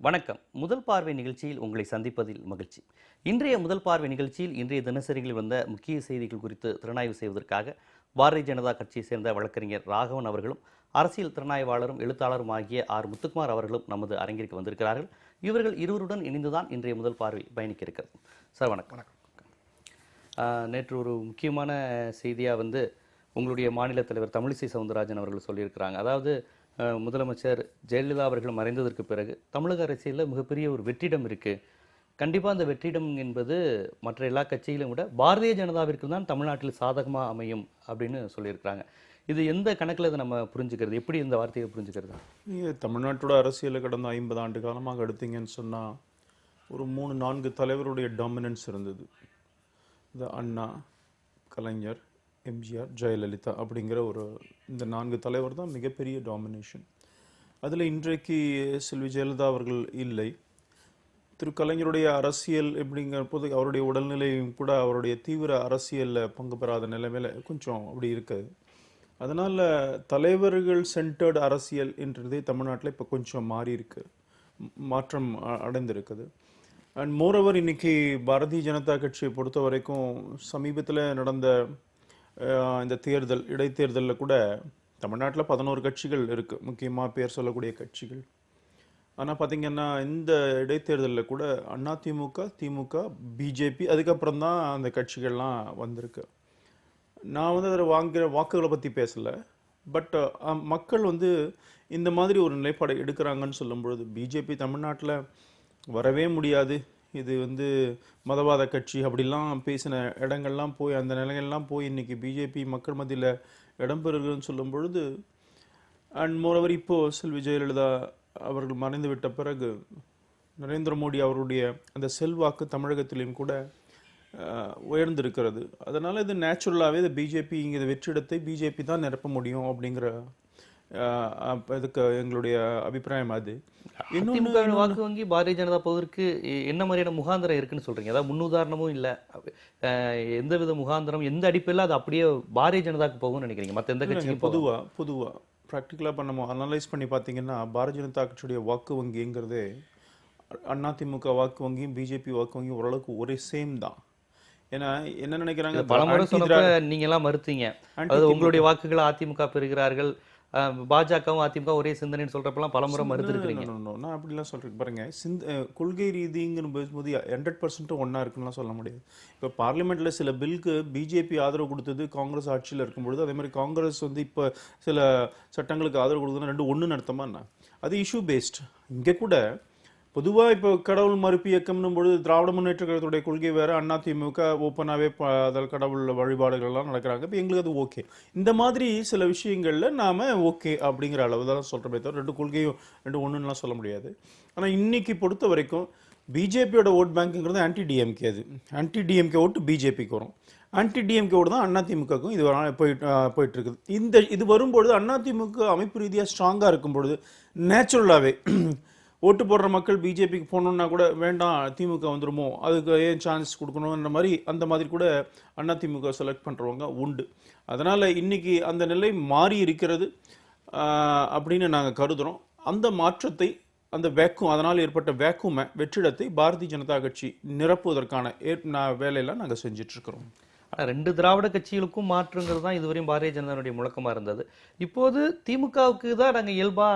வணக்கம். முதல் பார்வை நிகழ்ச்சியில் உங்களை சந்திப்பதில் மகிழ்ச்சி. இன்றைய முதல் பார்வை நிகழ்ச்சியில் இன்றைய தினசரிகளில் வந்த முக்கிய செய்திகள் குறித்து திறனாய்வு செய்வதற்காக பாரதிய ஜனதா கட்சியை சேர்ந்த வழக்கறிஞர் ராகவன் அவர்களும் அரசியல் திறனாய்வாளரும் எழுத்தாளரும் ஆகிய ஆர் முத்துக்குமார் அவர்களும் நமது அரங்கிற்கு வந்திருக்கிறார்கள். இவர்கள் இருவருடன் இணைந்துதான் இன்றைய முதல் பார்வை பயணிக்க இருக்கிறது. சார் வணக்கம். நேற்று ஒரு முக்கியமான செய்தியாக உங்களுடைய மாநில தலைவர் தமிழிசை சவுந்தரராஜன் அவர்கள் சொல்லியிருக்கிறாங்க. அதாவது முதலமைச்சர் ஜெயலலிதா அவர்கள் மறைந்ததற்கு பிறகு தமிழக அரசியலில் மிகப்பெரிய ஒரு வெற்றிடம் இருக்குது. கண்டிப்பாக அந்த வெற்றிடம் என்பது மற்ற எல்லா கட்சியிலும் விட பாரதிய ஜனதாவிற்கு தான் தமிழ்நாட்டில் சாதகமாக அமையும் அப்படின்னு சொல்லியிருக்கிறாங்க. இது எந்த கணக்கில் இதை நம்ம புரிஞ்சுக்கிறது, எப்படி இந்த வார்த்தையை புரிஞ்சுக்கிறது? நீங்கள் தமிழ்நாட்டோட அரசியலை கடந்த 50 ஆண்டு காலமாக எடுத்தீங்கன்னு சொன்னால் ஒரு 3-4 தலைவருடைய டாமினன்ஸ் இருந்தது. இந்த அண்ணா, கலைஞர், எம்ஜிஆர், ஜெயலலிதா அப்படிங்கிற இந்த 4 தலைவர் தான் மிகப்பெரிய டாமினேஷன். அதில் இன்றைக்கு செல்வி ஜெயலலிதா அவர்கள் இல்லை. திரு கலைஞருடைய அரசியல் எப்படிங்கிற போது அவருடைய உடல்நிலையும் கூட அவருடைய தீவிர அரசியலில் பங்கு பெறாத நிலைமையில கொஞ்சம் அப்படி இருக்குது. அதனால் தலைவர்கள் சென்டர்டு அரசியல் என்றதே தமிழ்நாட்டில் இப்போ கொஞ்சம் மாறி இருக்கு, மாற்றம் அடைந்திருக்குது. அண்ட் மோரோவர் இன்னைக்கு பாரதிய ஜனதா கட்சியை பொறுத்த வரைக்கும் சமீபத்தில் நடந்த இந்த இடைத்தேர்தலில் கூட தமிழ்நாட்டில் 11 கட்சிகள் இருக்குது, முக்கியமாக பேர் சொல்லக்கூடிய கட்சிகள். ஆனால் பார்த்திங்கன்னா இந்த இடைத்தேர்தலில் கூட அதிமுக, திமுக, பிஜேபி அதுக்கப்புறம் தான் அந்த கட்சிகள்லாம் வந்திருக்கு. நான் அதில் வாங்குகிற வாக்குகளை பற்றி பேசலை. பட் மக்கள் இந்த மாதிரி ஒரு நிலைப்பாடை எடுக்கிறாங்கன்னு சொல்லும் பொழுது பிஜேபி தமிழ்நாட்டில் வரவே முடியாது, இது மதவாத கட்சி அப்படிலாம் பேசின இடங்கள்லாம் போய் அந்த நிலைகள்லாம் போய் இன்றைக்கி பிஜேபி மக்கள் மத்தியில் இடம்பெறுகிறதுன்னு சொல்லும் பொழுது அண்ட் மோரோவர் இப்போது செல்வி ஜெயலலிதா அவர்கள் மறைந்து விட்ட பிறகு நரேந்திர மோடி அவருடைய அந்த செல்வாக்கு தமிழகத்திலையும் கூட உயர்ந்திருக்கிறது. அதனால் இது நேச்சுரலாகவே இந்த பிஜேபி இங்கே வெற்றிடத்தை பிஜேபி தான் நிரப்ப முடியும் அப்படிங்கிற இதுக்கு எங்களுடைய அபிப்பிராயம். அது திமுக வாக்கு வங்கி பாரதிய ஜனதா போவதற்கு என்ன மாதிரியான முகாந்திரம் இருக்குன்னு சொல்றீங்க? அதாவது முன்னுதாரணமும் இல்லை, எந்தவித முகாந்திரம் எந்த அடிப்படையில் அது அப்படியே பாரதிய ஜனதாக்கு போகும்னு நினைக்கிறீங்க? மற்ற எந்த கட்சிக்கும் பொதுவாக ப்ராக்டிக்கலாக நம்ம அனலைஸ் பண்ணி பார்த்தீங்கன்னா பாரதிய ஜனதா கட்சியுடைய வாக்கு வங்கிங்கிறதே அதிமுக வாக்கு வங்கியும் பிஜேபி வாக்கு வங்கியும் ஓரளவுக்கு ஒரே சேம் தான். ஏன்னா என்ன நினைக்கிறாங்க, பலமுறை சொன்னப்ப நீங்க எல்லாம் மறுத்தீங்க, அதாவது உங்களுடைய வாக்குகளை அதிமுக பெறுகிறார்கள், பாஜகவும் அதிமுக ஒரே சிந்தனைன்னு சொல்றப்பெல்லாம் பலமுறை மறுத்துருக்கீங்க. நான் அப்படிலாம் சொல்றேன் பாருங்க. கொள்கை ரீதிங்கிற போது 100% ஒன்னா இருக்குன்னு சொல்ல முடியாது. இப்போ பார்லிமெண்ட்ல சில பில்க்கு பிஜேபி ஆதரவு கொடுத்தது காங்கிரஸ் ஆட்சியில் இருக்கும்பொழுது, அதே மாதிரி காங்கிரஸ் இப்போ சில சட்டங்களுக்கு ஆதரவு கொடுத்ததுன்னா 2 ஒன்று நடத்தமா என்ன? அது இஷ்யூ பேஸ்ட். இங்கே கூட பொதுவாக இப்போ கடவுள் மறுப்பு இயக்கம்னும் பொழுது திராவிட முன்னேற்ற கழகத்துடைய கொள்கை வேறு, அதிமுக ஓப்பனாகவே அதில் கடவுள் வழிபாடுகள்லாம் நடக்கிறாங்க. இப்போ எங்களுக்கு அது ஓகே. இந்த மாதிரி சில விஷயங்களில் நாம் ஓகே அப்படிங்கிற அளவு தான் சொல்கிறமே தவிர 2 கொள்கையும் 2 ஒன்றுலாம் சொல்ல முடியாது. ஆனால் இன்னைக்கு பொறுத்த வரைக்கும் பிஜேபியோட ஓட் பேங்க்குங்கிறது ஆன்டி-டிஎம்கே. அது ஆன்டி-டிஎம்கே ஓட்டு பிஜேபிக்கு வரும், ஆன்டி-டிஎம்கே ஓட்டு தான் அதிமுகவுக்கும் இது போயிட்டு இருக்குது. இது வரும்பொழுது அதிமுக அமைப்பு ரீதியாக ஸ்ட்ராங்காக இருக்கும் பொழுது நேச்சுரலாகவே ஓட்டு போடுற மக்கள் பிஜேபிக்கு போகணுன்னா கூட வேண்டாம் திமுக வந்துடுமோ, அதுக்கு ஏன் சான்ஸ் கொடுக்கணுன்ற மாதிரி அந்த மாதிரி கூட அதிமுக செலக்ட் பண்ணுறவங்க உண்டு. அதனால் இன்றைக்கி அந்த நிலை மாறி இருக்கிறது அப்படின்னு நாங்கள் கருதுகிறோம். அந்த மாற்றத்தை, அந்த வேக்கும், அதனால் ஏற்பட்ட வேக்குமை வெற்றிடத்தை பாரதிய ஜனதா கட்சி நிரப்புவதற்கான வேலையெல்லாம் நாங்கள் செஞ்சிட்ருக்கிறோம். ஆனால் 2 திராவிட கட்சிகளுக்கும் மாற்றுங்கிறது தான் இதுவரையும் பாரதிய ஜனதாவுடைய முழக்கமாக இருந்தது. இப்போது திமுகவுக்கு தான்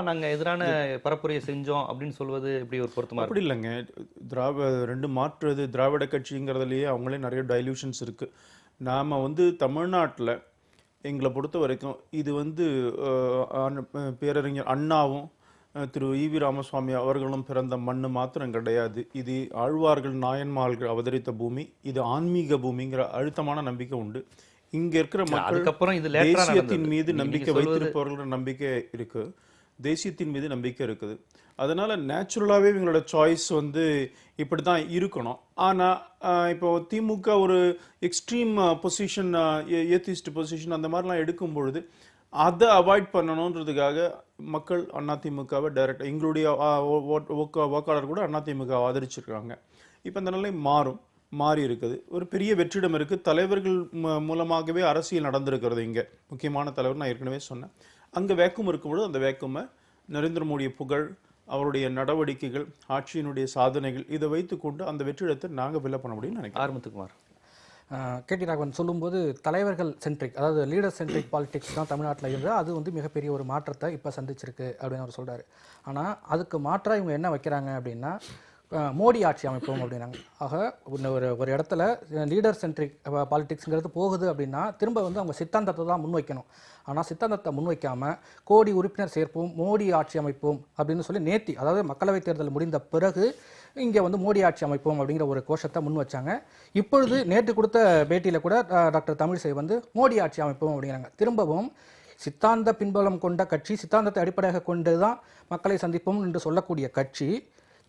நாங்கள் எதிரான பரப்புரையை செஞ்சோம் அப்படின்னு சொல்வது எப்படி ஒரு பொருத்தமாக? அப்படி இல்லைங்க. 2 மாற்றுறது திராவிட கட்சிங்கிறதுலையே அவங்களே நிறைய டைல்யூஷன்ஸ் இருக்குது. நாம் தமிழ்நாட்டில் எங்களை பொறுத்த வரைக்கும் இது பேரறிஞர் அண்ணாவும் திரு ஈவி ராமசுவாமி அவர்களும் பிறந்த மண்ணு மாத்திரம் கிடையாது. இது ஆழ்வார்கள் நாயன்மார்கள் அவதரித்த பூமி, இது ஆன்மீக பூமிங்கிற அழுத்தமான நம்பிக்கை உண்டு. இங்க இருக்கிற மக்கள் தேசியத்தின் மீது நம்பிக்கை வைத்திருப்பவர்களோட நம்பிக்கை இருக்கு, தேசியத்தின் மீது நம்பிக்கை இருக்குது. அதனால நேச்சுரலாகவே இவங்களோட சாய்ஸ் இப்படி தான் இருக்கணும். ஆனால் இப்போ திமுக ஒரு எக்ஸ்ட்ரீம் பொசிஷன், ஏத்திஸ்ட் பொசிஷன் அந்த மாதிரிலாம் எடுக்கும் பொழுது அதை அவாய்ட் பண்ணணுன்றதுக்காக மக்கள் அதிமுகவை டைரக்டாக எங்களுடைய வாக்காளர் கூட அதிமுக ஆதரிச்சிருக்காங்க. இப்போ இந்த நிலை மாறி இருக்குது. ஒரு பெரிய வெற்றிடம் இருக்குது. தலைவர்கள் மூலமாகவே அரசியல் நடந்திருக்கிறது. இங்கே முக்கியமான தலைவர் நான் ஏற்கனவே சொன்னேன். அங்கே வேக்கும் இருக்கும்பொழுது அந்த வேக்குமை நரேந்திர மோடியை புகழ், அவருடைய நடவடிக்கைகள், ஆட்சியினுடைய சாதனைகள், இதை வைத்துக்கொண்டு அந்த வெற்றிடத்தை நாங்கள் ஃபில் பண்ண முடியும்னு நினைக்கிறேன். ஆறுமுத்துக்குமார். கேடி ராகவன் சொல்லும்போது தலைவர்கள் சென்ட்ரிக், அதாவது லீடர் சென்ட்ரிக் பாலிடிக்ஸ் தான் தமிழ்நாட்டில் இருந்து அது வந்து மிகப்பெரிய ஒரு மாற்றத்தை இப்போ சந்திச்சிருக்கு அப்படின்னு அவர் சொல்கிறாரு. ஆனால் அதுக்கு மாற்றாக இவங்க என்ன வைக்கிறாங்க அப்படின்னா மோடி ஆட்சி அமைப்போம் அப்படின்னாங்க. ஆக ஒரு இடத்துல லீடர் சென்ட்ரிக் பாலிடிக்ஸ்ங்கிறது போகுது அப்படின்னா திரும்ப வந்து அவங்க சித்தாந்தத்தை தான் முன்வைக்கணும். ஆனால் சித்தாந்தத்தை முன்வைக்காமல் கோடி உறுப்பினர் சேர்ப்போம், மோடி ஆட்சி அமைப்போம் அப்படின்னு சொல்லி நேத்தி, அதாவது மக்களவைத் தேர்தல் முடிந்த பிறகு இங்கே வந்து மோடி ஆட்சி அமைப்போம் அப்படிங்கிற ஒரு கோஷத்தை முன் வச்சாங்க. இப்பொழுது நேற்று கொடுத்த பேட்டியில் கூட டாக்டர் தமிழிசை வந்து மோடி ஆட்சி அமைப்போம் அப்படிங்கிறாங்க. திரும்பவும் சித்தாந்த பின்புலம் கொண்ட கட்சி, சித்தாந்தத்தை அடிப்படையாக கொண்டு தான் மக்களை சந்திப்போம் என்று சொல்லக்கூடிய கட்சி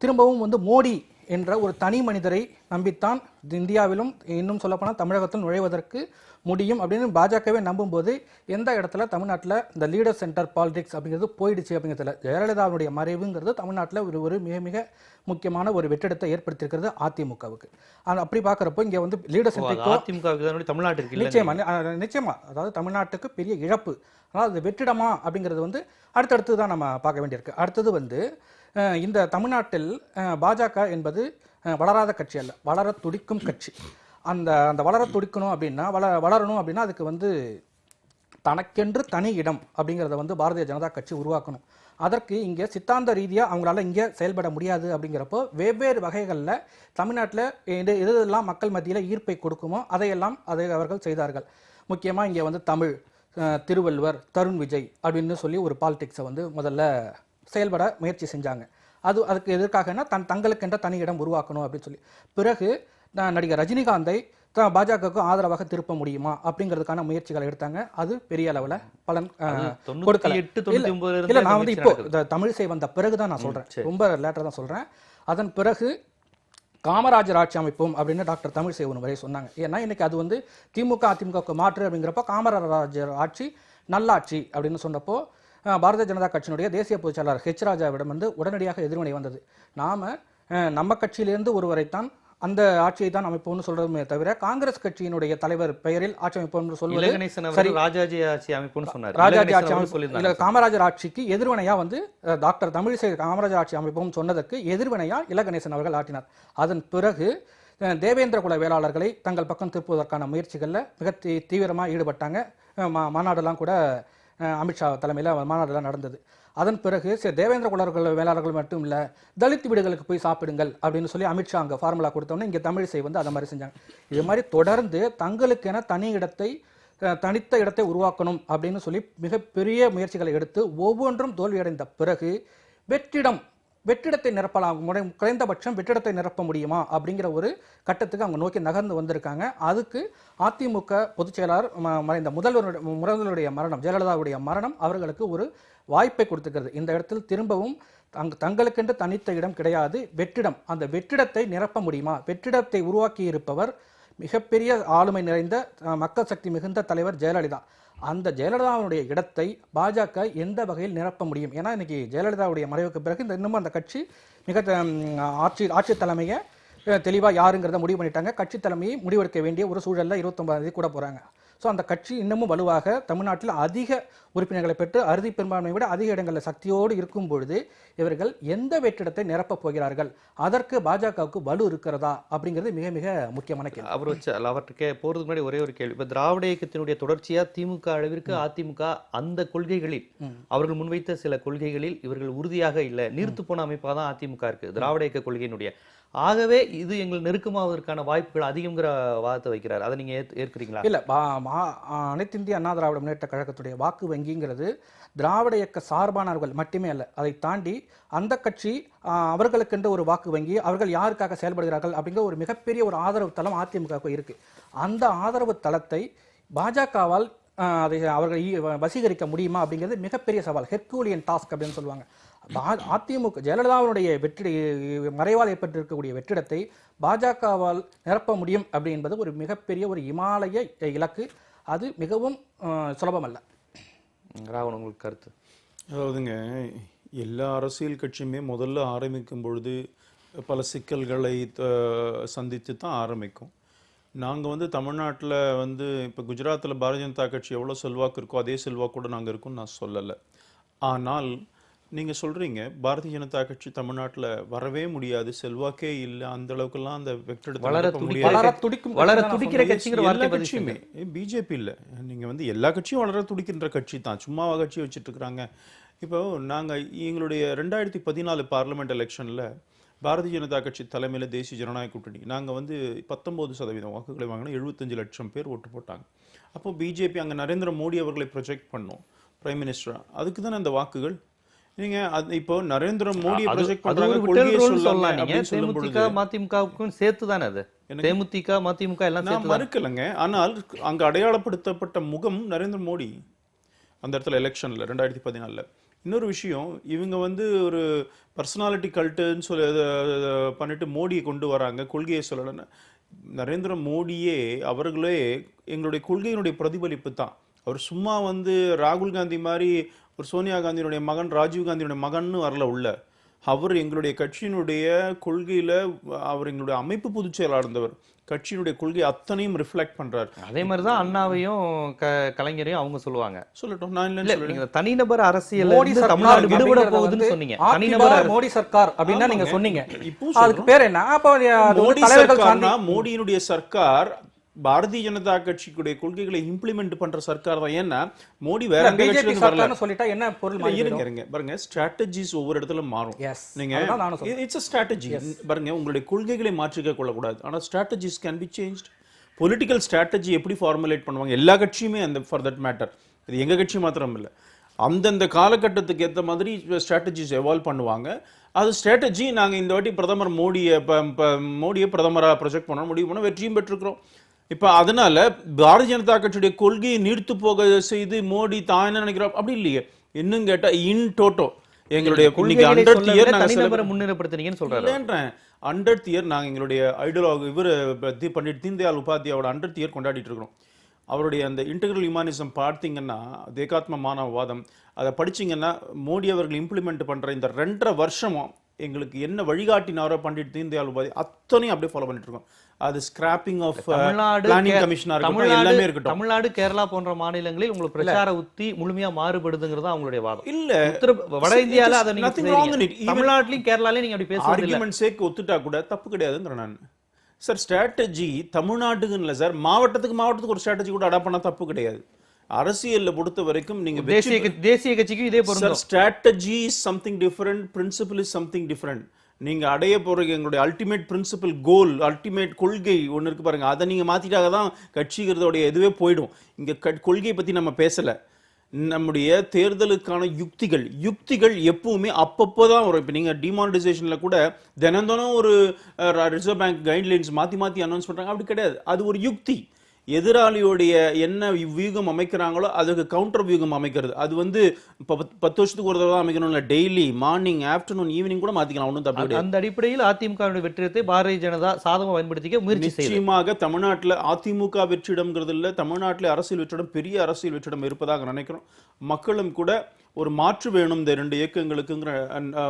திரும்பவும் வந்து மோடி என்ற ஒரு தனி மனிதரை நம்பித்தான் இந்தியாவிலும் இன்னும் சொல்லப்போனால் தமிழகத்தில் நுழைவதற்கு முடியும் அப்படின்னு பாஜகவே நம்பும்போது எந்த இடத்துல தமிழ்நாட்டில் இந்த லீடர் சென்டர் பாலிடிக்ஸ் அப்படிங்கிறது போயிடுச்சு அப்படிங்கிறதுல ஜெயலலிதாவுடைய மறைவுங்கிறது தமிழ்நாட்டில் ஒரு மிக மிக முக்கியமான ஒரு வெற்றிடத்தை ஏற்படுத்தியிருக்கிறது அதிமுகவுக்கு. அப்படி பார்க்குறப்போ இங்கே வந்து லீடர் சென்டர் தமிழ்நாட்டுக்கு நிச்சயமா அதாவது தமிழ்நாட்டுக்கு பெரிய இழப்பு. ஆனால் அது வெற்றிடமா அப்படிங்கிறது வந்து அடுத்தடுத்து தான் நம்ம பார்க்க வேண்டியிருக்கு. அடுத்தது வந்து இந்த தமிழ்நாட்டில் பாஜக என்பது வளராத கட்சி அல்ல, வளர துடிக்கும் கட்சி. அந்த வளர துடிக்கணும் அப்படின்னா வளரணும் அப்படின்னா அதுக்கு வந்து தனக்கென்று தனி இடம் அப்படிங்கிறத வந்து பாரதிய ஜனதா கட்சி உருவாக்கணும். அதற்கு இங்கே சித்தாந்த ரீதியாக அவங்களால இங்கே செயல்பட முடியாது. அப்படிங்கிறப்போ வெவ்வேறு வகைகளில் தமிழ்நாட்டில் எதெல்லாம் மக்கள் மத்தியில் ஈர்ப்பை கொடுக்குமோ அதை அவர்கள் செய்தார்கள். முக்கியமாக இங்கே வந்து தமிழ், திருவள்ளுவர், தருண் விஜய் அப்படின்னு சொல்லி ஒரு பாலிடிக்ஸை வந்து முதல்ல செயல்பட முயற்சி செஞ்சாங்க. அதுக்கு எதற்காகனா தங்களுக்கென்ற தனி இடம் உருவாக்கணும் அப்படின்னு சொல்லி. பிறகு நடிகர் ரஜினிகாந்தை பாஜகவுக்கு ஆதரவாக திருப்ப முடியுமா அப்படிங்கிறதுக்கான முயற்சிகளை எடுத்தாங்க. அது பெரிய அளவில் பலன் கொடுக்கல. இல்லை, நான் வந்து இப்போ தமிழிசை வந்த பிறகுதான் நான் சொல்றேன், ரொம்ப லேட்டர் தான் சொல்றேன். அதன் பிறகு காமராஜர் ஆட்சி அமைப்போம் அப்படின்னு டாக்டர் தமிழிசை ஒன்று வரை சொன்னாங்க. ஏன்னா இன்னைக்கு அது வந்து திமுக அதிமுகவுக்கு மாற்று அப்படிங்கிறப்ப காமராஜர் ஆட்சி நல்லாட்சி அப்படின்னு சொன்னப்போ பாரதிய ஜனதா கட்சியினுடைய தேசிய பொதுச் செயலாளர் ஹெச் ராஜாவிடம் வந்து உடனடியாக எதிர்வினை வந்தது. நம்ம கட்சியிலிருந்து ஒருவரைத்தான் அந்த ஆட்சியை தான் அமைப்போம்னு சொல்றதுமே தவிர காங்கிரஸ் கட்சியினுடைய தலைவர் பெயரில் ஆட்சி அமைப்போம் சொல்வது ராஜாஜி ஆட்சி அமைப்புன்னு சொன்னார். ராஜாஜி ஆட்சி அமைப்பு காமராஜர் ஆட்சிக்கு எதிர்வினையா வந்து டாக்டர் தமிழிசை காமராஜர் ஆட்சி அமைப்போம் சொன்னதற்கு எதிர்வினையா இலகணேசன் அவர்கள் ஆற்றினார். அதன் பிறகு தேவேந்திர குல வேளாளர்களை தங்கள் பக்கம் திருப்புவதற்கான முயற்சிகளில் மிக தீவிரமாக ஈடுபட்டாங்க. மாநாடுலாம் கூட அமித்ஷா தலைமையில் மாநாடுலாம் நடந்தது. அதன் பிறகு தேவேந்திர குலர்கள் வேளாளர்கள் மட்டும் இல்லை, தலித் வீடுகளுக்கு போய் சாப்பிடுங்கள் அப்படின்னு சொல்லி அமித்ஷா அங்கே ஃபார்முலா கொடுத்தோன்னே இங்கே தமிழிசை வந்து அதை மாதிரி செஞ்சாங்க. இது மாதிரி தொடர்ந்து தங்களுக்கென தனித்த இடத்தை உருவாக்கணும் அப்படின்னு சொல்லி மிகப்பெரிய முயற்சிகளை எடுத்து ஒவ்வொன்றும் தோல்வியடைந்த பிறகு வெற்றிடத்தை நிரப்பலாம், குறைந்தபட்சம் வெற்றிடத்தை நிரப்ப முடியுமா அப்படிங்கிற ஒரு கட்டத்துக்கு அவங்க நோக்கி நகர்ந்து வந்திருக்காங்க. அதுக்கு அதிமுக பொதுச் செயலாளர் மறைந்த முதல்வருடைய மரணம், ஜெயலலிதாவுடைய மரணம் அவர்களுக்கு ஒரு வாய்ப்பை கொடுத்துக்கிறது. இந்த இடத்தில் திரும்பவும் தங்களுக்கென்று தனித்த இடம் கிடையாது, வெற்றிடம். அந்த வெற்றிடத்தை நிரப்ப முடியுமா? வெற்றிடத்தை உருவாக்கி இருப்பவர் மிகப்பெரிய ஆளுமை நிறைந்த மக்கள் சக்தி மிகுந்த தலைவர் ஜெயலலிதா. அந்த ஜெயலலிதாவுடைய இடத்தை பாஜக எந்த வகையில் நிரப்ப முடியும்? ஏன்னா இன்னைக்கு ஜெயலலிதாவுடைய மறைவுக்கு பிறகு இன்னமும் அந்த கட்சி மிக ஆட்சி தலைமையை தெளிவாக யாருங்கிறத முடிவு பண்ணிட்டாங்க. கட்சி தலைமையை முடிவெடுக்க வேண்டிய ஒரு சூழலில் 29ஆம் தேதி கூட போகிறாங்க. ஸோ அந்த கட்சி இன்னமும் வலுவாக தமிழ்நாட்டில் அதிக உறுப்பினர்களை பெற்று அறுதி பெரும்பான்மையை விட அதிக இடங்களில் சக்தியோடு இருக்கும் பொழுது இவர்கள் எந்த வெற்றிடத்தை நிரப்பப் போகிறார்கள்? அதற்கு பாஜகவுக்கு வலு இருக்கிறதா அப்படிங்கிறது மிக மிக முக்கியமான கேள்வி. அவருக்கு போறதுக்கு முன்னாடி ஒரே ஒரு கேள்வி. இப்போ திராவிட இயக்கத்தினுடைய தொடர்ச்சியா திமுக அளவிற்கு அதிமுக அந்த கொள்கைகளில் அவர்கள் முன்வைத்த சில கொள்கைகளில் இவர்கள் உறுதியாக இல்லை, நீர்த்து போன அமைப்பாக தான் அதிமுக இருக்கு திராவிட இயக்க கொள்கையினுடைய. ஆகவே இது எங்கள் நெருக்கமாவதற்கான வாய்ப்புகள் அதிகங்கிற வாதத்தை வைக்கிறார். அதை நீங்க ஏற்கிறீங்களா? இல்ல, அனைத்து இந்திய அண்ணா திராவிட முன்னேற்ற கழகத்துடைய வாக்கு வங்கிங்கிறது திராவிட இயக்க சார்பானவர்கள் மட்டுமே அல்ல. அதை தாண்டி அந்த கட்சி அவர்களுக்கென்ற ஒரு வாக்கு வங்கி, அவர்கள் யாருக்காக செயல்படுகிறார்கள் அப்படிங்கிற ஒரு மிகப்பெரிய ஒரு ஆதரவு தளம் அதிமுக இருக்கு. அந்த ஆதரவு தளத்தை பாஜகவால் அதை அவர்கள் வசீகரிக்க முடியுமா அப்படிங்கிறது மிகப்பெரிய சவால், ஹெர்கூலியன் டாஸ்க் அப்படின்னு சொல்லுவாங்க. அதிமுக ஜெயலலிதாவுடைய மறைவால் ஏற்பட்டிருக்கக்கூடிய வெற்றிடத்தை பாஜகவால் நிரப்ப முடியும் அப்படி என்பது ஒரு மிகப்பெரிய ஒரு இமாலய இலக்கு. அது மிகவும் சுலபம் அல்ல. ராவன், உங்களுக்கு கருத்து? அதாவதுங்க, எல்லா அரசியல் கட்சியுமே முதல்ல ஆரம்பிக்கும் பொழுது பல சிக்கல்களை சந்தித்து தான் ஆரம்பிக்கும். நாங்கள் தமிழ்நாட்டில் இப்போ குஜராத்தில் பாரதிய ஜனதா கட்சி எவ்வளோ செல்வாக்கு இருக்கோ அதே செல்வாக்கு கூட நாங்கள் இருக்கோம்னு நான் சொல்லலை. ஆனால் நீங்க சொல்றீங்க பாரதிய ஜனதா கட்சி தமிழ்நாட்டுல வரவே முடியாது, செல்வாக்கே இல்ல, அந்த அளவுக்குலாம் அந்த வெக்டெடுத்து வளர நிரப்ப துடிக்கிற முடியாது. வளர துடிக்கும் வளர கட்சி தான் நான் துடிக்கிற சொல்றேன். கட்சிங்கிற எல்லா வார்த்தை கட்சியுமே பிஜேபி இல்ல, நீங்க வந்து எல்லா கட்சியும் வளர துடிக்கின்ற கட்சி தான், சும்மாவா கட்சி வச்சுட்டு இருக்கிறாங்க. இப்போ நாங்க எங்களுடைய 2014 பார்லிமெண்ட் எலெக்ஷன்ல பாரதிய ஜனதா கட்சி தலைமையில தேசிய ஜனநாயக கூட்டணி நாங்க வந்து 19% வாக்குகளை வாங்கினோம், 75 லட்சம் பேர் ஓட்டு போட்டாங்க. அப்போ பிஜேபி அங்க நரேந்திர மோடி அவர்களை ப்ரொஜெக்ட் பண்ணோம் பிரைம் மினிஸ்டரா, அதுக்கு தானே அந்த வாக்குகள். நீங்க இப்போ நரேந்திர மோடி ப்ரொஜெக்ட் அது பண்றாங்க, ஒரு விட்டல் கொள்கையை ரோல் சொல்லாம சொல்லலாம் நீங்க. அப்படின்னு சொல்லும் தேமுதிக பொழுது மதிமுகவுக்கும் சேர்த்து தானே அது. தேமுதிக மதிமுக எல்லாம் நான் சேர்த்து மறுக்கலைங்க, ஆனால் அங்க அடையாளப்படுத்தப்பட்ட முகம் நரேந்திர மோடி அந்த இடத்துல எலெக்ஷன்ல 2014. இன்னொரு விஷயம், இவங்க வந்து ஒரு பர்சனாலிட்டி கல்ட்டுன்னு சொல்லி பண்ணிட்டு மோடியை கொண்டு வராங்க, கொள்கையை சொல்லலைன்னு. நரேந்திர மோடியே அவர்களே எங்களுடைய கொள்கையினுடைய பிரதிபலிப்பு தான். அவர் சும்மா வந்து ராகுல் காந்தி மாதிரி ஒரு சோனியா காந்தியினுடைய மகன், ராஜீவ் காந்தியினுடைய மகன்னு வரல உள்ள. அவர் எங்களுடைய கட்சியினுடைய கொள்கையில, அவர் எங்களுடைய அமைப்பு பொதுச் செயலாளர் இருந்தவர், கட்சியினுடைய கொள்கை அத்தனையும் ரிஃப்ளெக்ட் பண்றாரு. அதே மாதிரி தான் அண்ணாவையும் கலைஞரையும் அவங்க சொல்லுவாங்க. சொல்லட்டும், நான் இல்ல, இல்லைன்னு நீங்க தனிநபர் அரசியல் மோடி சர்க்கார் தமிழ்நாடு விடுபட அப்படிங்கறது போகுதுன்னு வந்து சொன்னீங்க. ஆக்டிவா தனிநபர் அரசியல். மோடி சர்க்கார் அப்படின்னா நீங்க ஆமாங்க. சொன்னீங்க. இப்போ அதுக்கு சொல்றோம். பேர் என்ன? அப்ப அது வந்து மோடி தலைவர்கள் சர்க்கார்னா சார்ந்து மோடியினுடைய சர்க்கார் பாரதிய ஜனதா கட்சிக்குடைய கொள்கைகளை இம்ப்ளிமெண்ட் பண்ற சர்க்கார் தான். ஏன்னா மோடி வேற எந்த பிஜேபி கட்சியிலும் வரல. சர்க்கார்னு சொல்லிட்டா என்ன பொருள் இல்ல, மாறிடும்? இருங்க இருங்க பாருங்க, ஸ்ட்ராட்டஜிஸ் ஒவ்வொரு இடத்துல மாறும். Yes. நீங்க அதுதான் நானும் சொல்றேன். It's a strategy. பாருங்க, உங்களுடைய கொள்கைகளை மாற்றிக்க கொள்ளக்கூடாது, ஆனா strategies can be changed. Political strategy எப்படி ஃபார்முலேட் பண்ணுவாங்க எல்லா கட்சியுமே, அந்த ஃபார் தட் மேட்டர், இது எங்க கட்சி மாத்திரம் இல்லை, அந்தந்த காலகட்டத்துக்கு ஏற்ற மாதிரி ஸ்ட்ராட்டஜிஸ் எவால்வ் பண்ணுவாங்க. அது ஸ்ட்ராட்டஜி நாங்க இந்த வாட்டி பிரதமர் மோடியை பிரதமரா ப்ரொஜெக்ட் பண்ண முடிவு பண்ண வெற்றியும் பெற்றிருக்கிறோம். இப்ப அதனால பாரதிய ஜனதா கட்சியுடைய கொள்கையை நீர்த்து போக செய்து மோடி தான் என்ன நினைக்கிறோம் அப்படி இல்லையே. இன்னும் கேட்டா இன் டோட்டோ எங்களுடைய கொள்கைகளை 100th சொல்லல, இயர் நாங்க தனிநபரை முன்னிலைப்படுத்துறீங்கன்னு சொல்றாரு. இல்லன்றேன். 100th இயர் நாங்க எங்களுடைய ஐடியாலஜி இவர் பண்டிட் தீன்தயாள் உபாத்யாயோட 100th இயர் கொண்டாடிட்டு இருக்கிறோம். அவருடைய அந்த இன்டெகிரல் ஹியூமனிசம் பார்த்தீங்கன்னா, தேகாத்ம மானவவாதம், அதை படிச்சீங்கன்னா மோடி அவர்கள் இம்ப்ளிமெண்ட் பண்ற இந்த 2.5 வருஷமும் எங்களுக்கு என்ன வழிகாட்டினாரோ பண்டிட் தீன்தயாள் உபாத்யாய் அத்தனையும் அப்படியே ஃபாலோ பண்ணிட்டு இருக்கோம். அது ஸ்கிராப்பிங் ஆஃப் பிளானிங் கமிஷனா இருக்கட்டும், எல்லாமே இருக்கட்டும். தமிழ்நாடு, கேரளா போன்ற மாநிலங்களில் உங்களுக்கு பிரச்சார உத்தி முழுமையா மாறுபடுதுங்கிறது அவங்களுடைய வாதம். இல்ல, வட இந்தியால அதை நீங்க nothing wrong in it. செய்றீங்க. தமிழ்நாட்டிலயும் கேரளாலயும் நீங்க அப்படி பேசுறது இல்ல. ஆர்குமெண்ட் சேக் ஒத்துட்டா கூட தப்பு கிடையாதுங்கிற நான். சார், ஸ்ட்ராட்டஜி தமிழ்நாட்டுக்கு இல்ல சார், மாவட்டத்துக்கு ஒரு ஸ்ட்ராட்டஜி கூட அடாப்ட் பண்ணா தப்பு கிடையாது. அரசியல்ல பொறுத்த வரைக்கும் நீங்க தேசிய கட்சிக்கு இதே பொருந்தும். Strategy is something different, principle is something different. நீங்க அடைய போற எங்களுடைய அல்டிமேட் பிரின்சிபல் கோல், அல்டிமேட் கொள்கை ஒன்னு இருக்கு பாருங்க, அதை நீங்க மாத்திட்டாக தான் கட்சிகிறதோடைய இதுவே போயிடும். இங்க கொள்கையை பத்தி நம்ம பேசல, நம்முடைய தேர்தலுக்கான யுக்திகள் எப்பவுமே அப்பப்போதான் வரும். இப்போ நீங்க டிமானிட்டைசேஷன்ல கூட தினம் ஒரு ரிசர்வ் பேங்க் கைட்லைன்ஸ் மாத்தி அனௌன்ஸ் பண்றாங்க, அப்படி கிடையாது. அது ஒரு யுக்தி. எதிராளியோடைய என்ன வியூகம் அமைக்கிறாங்களோ அதுக்கு கவுண்டர் வியூகம் அமைக்கிறது. அது வந்து 10 வருஷத்துக்கு ஒரு தடவை தான் அமைக்கணும், இல்லை டெய்லி மார்னிங் ஆஃப்டர்நூன் ஈவினிங் கூட மாத்திக்கலாம், ஒன்றும் தப்பு கிடையாது. அந்த அடிப்படையில் அதிமுக வெற்றிடத்தை பாரதிய ஜனதா சாதகமாக பயன்படுத்திக்க முயற்சி செய்யும். நிச்சயமாக தமிழ்நாட்டில் அதிமுக வெற்றிடம்ங்கிறது இல்லை, தமிழ்நாட்டில் அரசியல் வெற்றிடம், பெரிய அரசியல் வெற்றிடம் இருப்பதாக நினைக்கிறோம். மக்களும் கூட ஒரு மாற்று வேணும் இந்த 2 இயக்கங்களுக்குங்கிற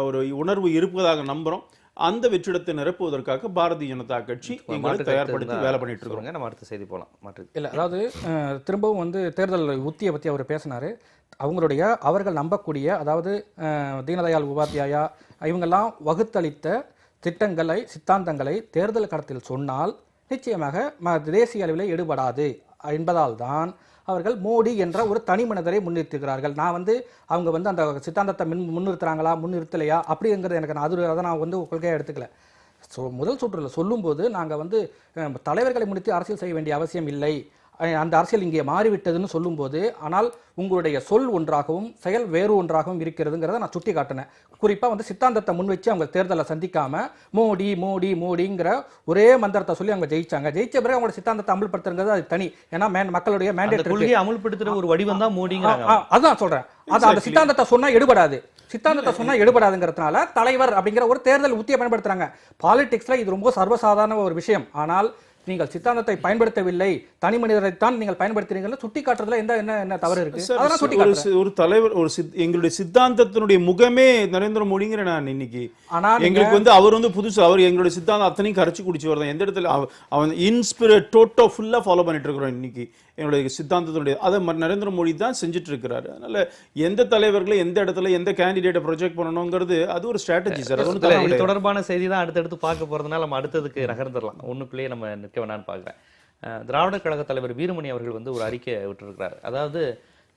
ஒரு உணர்வு இருப்பதாக நம்புறோம். அந்த வெற்றிடத்தை நிரப்புவதற்காக பாரதிய ஜனதா கட்சி தயார்படுத்தி வேலை பண்ணிட்டு இருக்கோம். நம்ம அடுத்த செய்தி போலாம். இல்ல, அதாவது திரும்பவும் வந்து தேர்தல் உத்தியை பத்தி அவர் பேசினாரு. அவர்கள் நம்பக்கூடிய, அதாவது தீனதயாள் உபாத்யாயா இவங்கெல்லாம் வகுத்தளித்த திட்டங்களை, சித்தாந்தங்களை தேர்தல் களத்தில் சொன்னால் நிச்சயமாக தேசிய அளவில் எடுபடாது என்பதால் தான் அவர்கள் மோடி என்ற ஒரு தனி மனிதரை முன்னிறுத்துகிறார்கள். நான் வந்து அவங்க வந்து அந்த சித்தாந்தத்தை முன்னிறுத்துறாங்களா முன்னிறுத்தலையா அப்படிங்கிறது எனக்கு அதை நான் வந்து கொள்கையாக எடுத்துக்கல. முதல் சுற்றில் சொல்லும்போது நாங்கள் வந்து தலைவர்களை முன்னிறுத்தி அரசியல் செய்ய வேண்டிய அவசியம் இல்லை, அந்த அரசியல் இங்கே மாறிவிட்டதுன்னு சொல்லும்போது, ஆனால் உங்களுடைய சொல் ஒன்றாகவும் செயல் வேறு ஒன்றாகவும் இருக்கிறதுங்கிறத நான் சுட்டி காட்டினேன். குறிப்பாக வந்து சித்தாந்தத்தை முன் வச்சு அவங்க தேர்தலை சந்திக்காம மோடி மோடி மோடிங்கிற ஒரே மந்திரத்தை சொல்லி அவங்க ஜெயிச்சாங்க. ஜெயிச்ச பிறகு அவங்களோட சித்தாந்தத்தை அமல்படுத்துறது அது தனி. ஏன்னா மக்களுடைய மேண்டேட் கொள்கையை அமல்படுத்துற ஒரு வடிவம் தான் மோடிங்கிறாங்க. அதான் சொல்றேன். அது அந்த சித்தாந்தத்தை சொன்னா எடுபடாது, சித்தாந்தத்தை சொன்னா எடுபடாதுங்கிறதுனால தலைவர் அப்படிங்கிற ஒரு தேர்தல் உத்தியை பயன்படுத்துறாங்க. பாலிடிக்ஸ்ல இது ரொம்ப சர்வசாதாரண ஒரு விஷயம். ஆனால் நீங்கள் சித்தாந்தத்தை பயன்படுத்தவில்லை, தனி மனிதரைத்தான் நீங்கள் பயன்படுத்துறீங்கன்னு சுட்டி காட்டுறதுல என்ன தவறு இருக்கு? அதெல்லாம் சுட்டி காட்டுறேன். ஒரு தலைவர், எங்களுடைய சித்தாந்தத்தினுடைய முகமே நரேந்திர மோடிங்கிற நான் இன்னைக்கு. எங்களுக்கு வந்து அவர் வந்து புதுசு, அவர் எங்களுடைய சித்தாந்தம் அத்தனையும் கரைச்சி குடிச்சு வரதான். எந்த இடத்துல அவன் இன்ஸ்பிரேட் டோட்டோ ஃபுல்லா ஃபாலோ பண்ணிட்டு இருக்கிறோம் இன்னைக்கு. என்னுடைய சித்தாந்தத்தினுடைய அதை நரேந்திர மோடி தான் செஞ்சுட்டு இருக்கிறாரு. அதனால எந்த தலைவர்களை எந்த இடத்துல எந்த கேண்டிடேட்டை ப்ரொஜெக்ட் பண்ணணுங்கிறது அது ஒரு ஸ்ட்ராட்டஜி சார். அது இல்ல, இது தொடர்பான செய்தி தான் அடுத்தடுத்து பார்க்க போறதுனால நம்ம அடுத்ததுக்கு நகர்ந்துடலாம். ஒண்ணுக்குள்ளேயே நம்ம நிற்க வேணான்னு பார்க்குறேன். திராவிடர் கழக தலைவர் வீரமணி அவர்கள் வந்து ஒரு அறிக்கை விட்டிருக்கிறார். அதாவது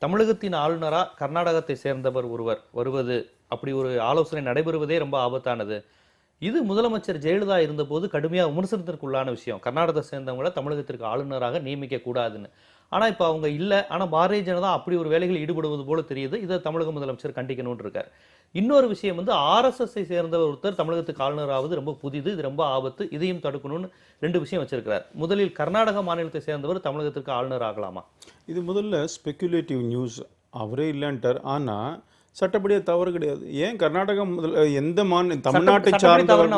தமிழகத்தின் ஆளுநரா கர்நாடகத்தை சேர்ந்தவர் ஒருவர் வருவது, அப்படி ஒரு ஆலோசனை நடைபெறுவதே ரொம்ப ஆபத்தானது. இது முதலமைச்சர் ஜெயலலிதா இருந்தபோது கடுமையாக விமர்சனத்திற்குள்ளான விஷயம். கர்நாடகத்தை சேர்ந்தவங்கள தமிழகத்திற்கு ஆளுநராக நியமிக்க கூடாதுன்னு. ஆனா இப்ப அவங்க இல்ல. ஆனா பாரதிய ஜனதா அப்படி ஒரு வேலைகள் ஈடுபடுவது போல தெரியுது. இதை தமிழக முதலமைச்சர் கண்டிக்கணும்னு இருக்கார். இன்னொரு விஷயம் வந்து RSS சேர்ந்தவர் ஒருத்தர் தமிழகத்துக்கு ஆளுநராவது ரொம்ப புதிது, இது ரொம்ப ஆபத்து, இதையும் தடுக்கணும்னு 2 விஷயம் வச்சிருக்கிறார். முதலில் கர்நாடக மாநிலத்தை சேர்ந்தவர் தமிழகத்திற்கு ஆளுநர் ஆகலாமா? இது முதல்ல ஸ்பெக்குலேட்டிவ் நியூஸ். அவரே இல்லைன்ட்டார். ஆனா சட்டப்படியே தவறு கிடையாது. ஏன் கர்நாடகம் எந்த தமிழ்நாட்டை சார்ந்தவர்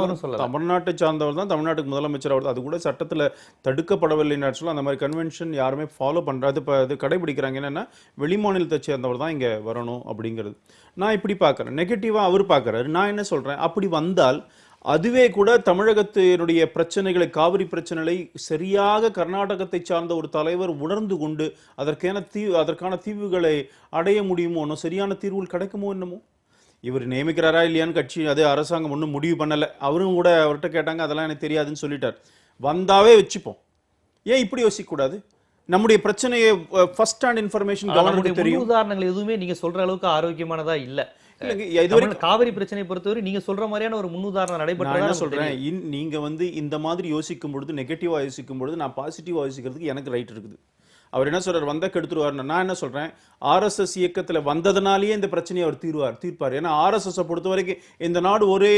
தான் தமிழ்நாட்டுக்கு முதலமைச்சர் ஆகுது. அது கூட சட்டத்தில் தடுக்கப்படவில்லைன்னு சொல்ல அந்த மாதிரி கன்வென்ஷன் யாருமே ஃபாலோ பண்ணுறது இப்போ அது கடைபிடிக்கிறாங்க. என்னென்னா வெளி மாநிலத்தை சேர்ந்தவர் தான் இங்கே வரணும் அப்படிங்கிறது. நான் இப்படி பார்க்குறேன், நெகட்டிவாக அவர் பார்க்குறாரு. நான் என்ன சொல்கிறேன், அப்படி வந்தால் அதுவே கூட தமிழகத்தினுடைய பிரச்சனைகளை, காவிரி பிரச்சனைகளை சரியாக கர்நாடகத்தை சார்ந்த ஒரு தலைவர் உணர்ந்து கொண்டு அதற்கான தீர்வுகளை அடைய முடியுமோ, சரியான தீர்வுகள் கிடைக்குமோ என்னமோ. இவர் நியமிக்கிறாரா இல்லையான்னு கட்சி அது அரசாங்கம் ஒன்றும் முடிவு பண்ணலை. அவரும் கூட அவர்கிட்ட கேட்டாங்க, அதெல்லாம் எனக்கு தெரியாதுன்னு சொல்லிட்டார். வந்தாவே வச்சுப்போம். ஏன் இப்படி யோசிக்கக்கூடாது? நம்முடைய பிரச்சனையை ஃபர்ஸ்ட் ஹேண்ட் இன்ஃபர்மேஷன் கவர்மெண்ட் தெரியும். உதாரணங்கள் எதுவுமே நீங்க சொல்ற அளவுக்கு ஆரோக்கியமானதா இல்ல. காவிரி பிரச்சனை பொறுத்தவரை நீங்க சொல்ற மாதிரியான ஒரு முன்னுதாரணம் நடைபெற்ற சொல்றேன். நீங்க வந்து இந்த மாதிரி யோசிக்கும் பொழுது, நெகட்டிவா யோசிக்கும் பொழுது நான் பாசிட்டிவா யோசிக்கிறதுக்கு எனக்கு ரைட் இருக்குது. அவர் என்ன சொல்றாரு, வந்தா கெடுத்துருவார். நான் என்ன சொல்றேன், RSS இயக்கத்துல வந்ததுனாலேயே இந்த பிரச்சனையை அவர் தீர்ப்பார். ஏன்னா RSS பொறுத்த வரைக்கும் இந்த நாடு ஒரே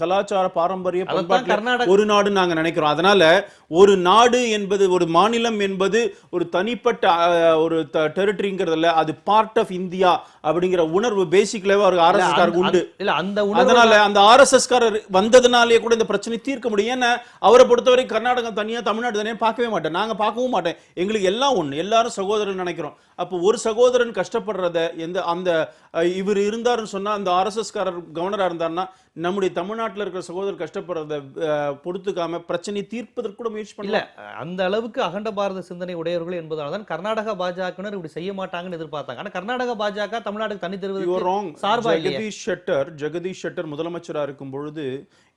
கலாச்சார பாரம்பரிய ஒரு நாடு நாங்க நினைக்கிறோம். அதனால ஒரு நாடு என்பது, ஒரு மாநிலம் என்பது ஒரு தனிப்பட்ட ஒரு டெரிட்டரிங்கிறதுல அது பார்ட் ஆஃப் இந்தியா அப்படிங்கிற உணர்வு பேசிக்கலாவே அவருக்கு RSS காரருக்கு உண்டு. அதனால அந்த RSS காரர் வந்ததுனாலேயே கூட இந்த பிரச்சனை தீர்க்க முடியும். ஏன்னா அவரை பொறுத்தவரை கர்நாடகம் தனியா தமிழ்நாடு தனியா பார்க்கவே மாட்டேன், நாங்க பார்க்கவும் மாட்டேன். எங்களுக்கு எல்லாம் ஒண்ணு, எல்லாரும் சகோதரன் நினைக்கிறோம். அப்போ ஒரு சகோதரன் கஷ்டப்படுறத அந்த இவர் இருந்தாருன்னு சொன்னா, அந்த RSS காரர் கவர்னரா இருந்தாருன்னா நம்முடைய தமிழ்நாட்டில் இருக்கிற சகோதரர் கஷ்டப்படுறத பொறுத்துக்காம பிரச்சனை தீர்ப்பதற்கு கூட முயற்சி பண்ணல. அந்த அளவுக்கு அகண்ட பாரத சிந்தனை உடையவர்கள் என்பதால் தான் கர்நாடக பாஜகவினர் இப்படி செய்ய மாட்டாங்கன்னு எதிர்பார்த்தாங்க. ஆனா கர்நாடக பாஜக தமிழ்நாட்டுக்கு தனி தருவது. ஜெகதீஷ் ஷெட்டர் முதலமைச்சரா இருக்கும் பொழுது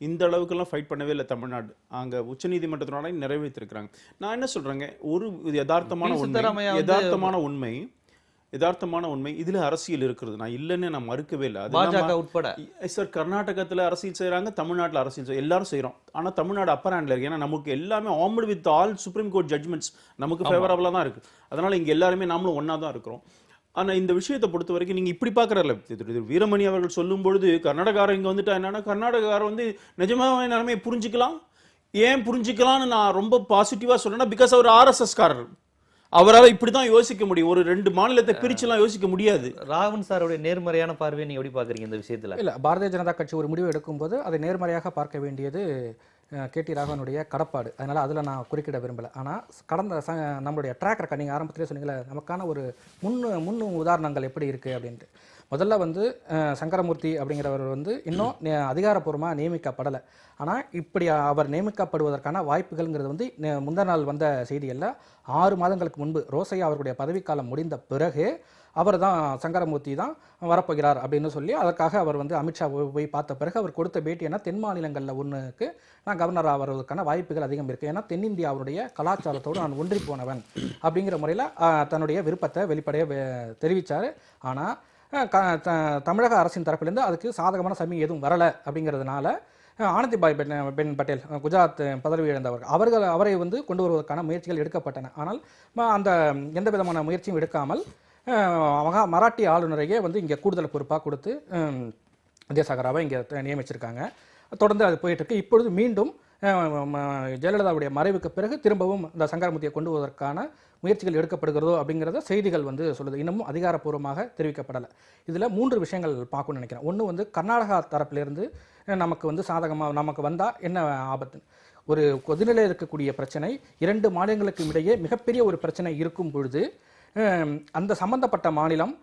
இந்த அளவுக்கு எல்லாம் ஃபைட் பண்ணவே இல்லை தமிழ்நாடு. அங்க உச்சநீதிமன்றத்தினால நிறைவேற்றிருக்கிறாங்க. நான் என்ன சொல்றேங்க, ஒரு யதார்த்தமான உண்மை இதுல அரசியல் இருக்கிறது. நான் இல்லைன்னு நான் மறுக்கவே இல்லை. பாஜக உட்பட சார், கர்நாடகத்துல அரசியல் செய்யறாங்க, தமிழ்நாட்டில் அரசியல் எல்லாரும் செய்யறோம். ஆனா தமிழ்நாடு அப்பர் ஹேண்ட்ல இருக்கு. ஏன்னா நமக்கு எல்லாமே armed with all supreme court judgements நமக்கு ஃபேவரபிளா தான் இருக்கு. அதனால இங்க எல்லாருமே நாமளும் ஒன்னா தான் இருக்கிறோம். ஆனா இந்த விஷயத்தை பொறுத்த வரைக்கும் நீங்க இப்படி பாக்குறல, வீரமணி அவர்கள் சொல்லும் பொழுது கர்நாடகாரர் இங்க வந்துட்டா என்னன்னா, கர்நாடகாரர் வந்து நிஜமாவே நிலைமையை புரிஞ்சுக்கலாம். ஏன் புரிஞ்சுக்கலாம்னு நான் ரொம்ப பாசிட்டிவா சொல்றேன்னா, பிகாஸ் அவர் RSS காரர். அவரால் இப்படிதான் யோசிக்க முடியும். ஒரு 2 மாநிலத்தை பிரிச்சுலாம் யோசிக்க முடியாது. ராகவன் சாருடைய நேர்மறையான பார்வையை நீங்க எப்படி பாக்குறீங்க இந்த விஷயத்துல? இல்ல, பாரதிய ஜனதா கட்சி ஒரு முடிவு எடுக்கும்போது அதை நேர்மறையாக பார்க்க வேண்டியது KT ராகவனுடைய கடப்பாடு. அதனால அதில் நான் குறுக்கிட விரும்பலை. ஆனால் கடந்த நம்மளுடைய ட்ராக் ரெக்கார்ட் நீங்கள் ஆரம்பத்திலே சொன்னீங்களே, நமக்கான ஒரு முன் உதாரணங்கள் எப்படி இருக்குது அப்படின்ட்டு. முதல்ல வந்து சங்கரமூர்த்தி அப்படிங்கிறவர் வந்து இன்னும் அதிகாரப்பூர்வமாக நியமிக்கப்படலை. ஆனால் இப்படி அவர் நியமிக்கப்படுவதற்கான வாய்ப்புகள்ங்கிறது வந்து முந்தா நாள் வந்த செய்திகளில் 6 மாதங்களுக்கு முன்பு ரோசையா அவர்களுடைய பதவிக்காலம் முடிந்த பிறகு அவர் தான் சங்கரமூர்த்தி தான் வரப்போகிறார் அப்படின்னு சொல்லி அதற்காக அவர் வந்து அமித்ஷா போய் பார்த்த பிறகு அவர் கொடுத்த பேட்டி என்ன, தென் மாநிலங்களில் ஒன்றுக்கு நான் கவர்னர் ஆவதற்கான வாய்ப்புகள் அதிகம் இருக்குது. ஏன்னா தென்னிந்தியாவுடைய கலாச்சாரத்தோடு நான் ஒன்றி போனவன் அப்படிங்கிற முறையில் தன்னுடைய விருப்பத்தை வெளிப்படையாக தெரிவித்தார். ஆனால் தமிழக அரசின் தரப்பிலிருந்து அதுக்கு சாதகமான சமயம் எதுவும் வரலை. அப்படிங்கிறதுனால ஆனந்திபாய் பென் பட்டேல் குஜராத் பதவி இழந்தவர் அவரை வந்து கொண்டு வருவதற்கான முயற்சிகள் எடுக்கப்பட்டன. ஆனால் அந்த எந்த விதமான முயற்சியும் எடுக்காமல் மராட்டிய ஆளுநரையே வந்து இங்கே கூடுதல் பொறுப்பாக கொடுத்து வித்யாசாகராவை இங்கே நியமிச்சிருக்காங்க. தொடர்ந்து அது போயிட்டுருக்கு. இப்பொழுது மீண்டும் ஜெயலலிதாவுடைய மறைவுக்கு பிறகு திரும்பவும் இந்த சங்கரமூர்த்தியை கொண்டு வருவதற்கான முயற்சிகள் எடுக்கப்படுகிறதோ அப்படிங்கிறத செய்திகள் வந்து சொல்லுது. இன்னமும் அதிகாரப்பூர்வமாக தெரிவிக்கப்படலை. இதில் 3 விஷயங்கள் பார்க்கணும்னு நினைக்கிறேன். ஒன்று வந்து கர்நாடகா தரப்பிலிருந்து நமக்கு வந்து சாதகமாக நமக்கு வந்தால் என்ன ஆபத்து, ஒரு கொதிநிலை இருக்கக்கூடிய பிரச்சனை 2 மாநிலங்களுக்கு இடையே மிகப்பெரிய ஒரு பிரச்சனை இருக்கும் பொழுது அந்த சம்பந்தப்பட்ட மாநிலம்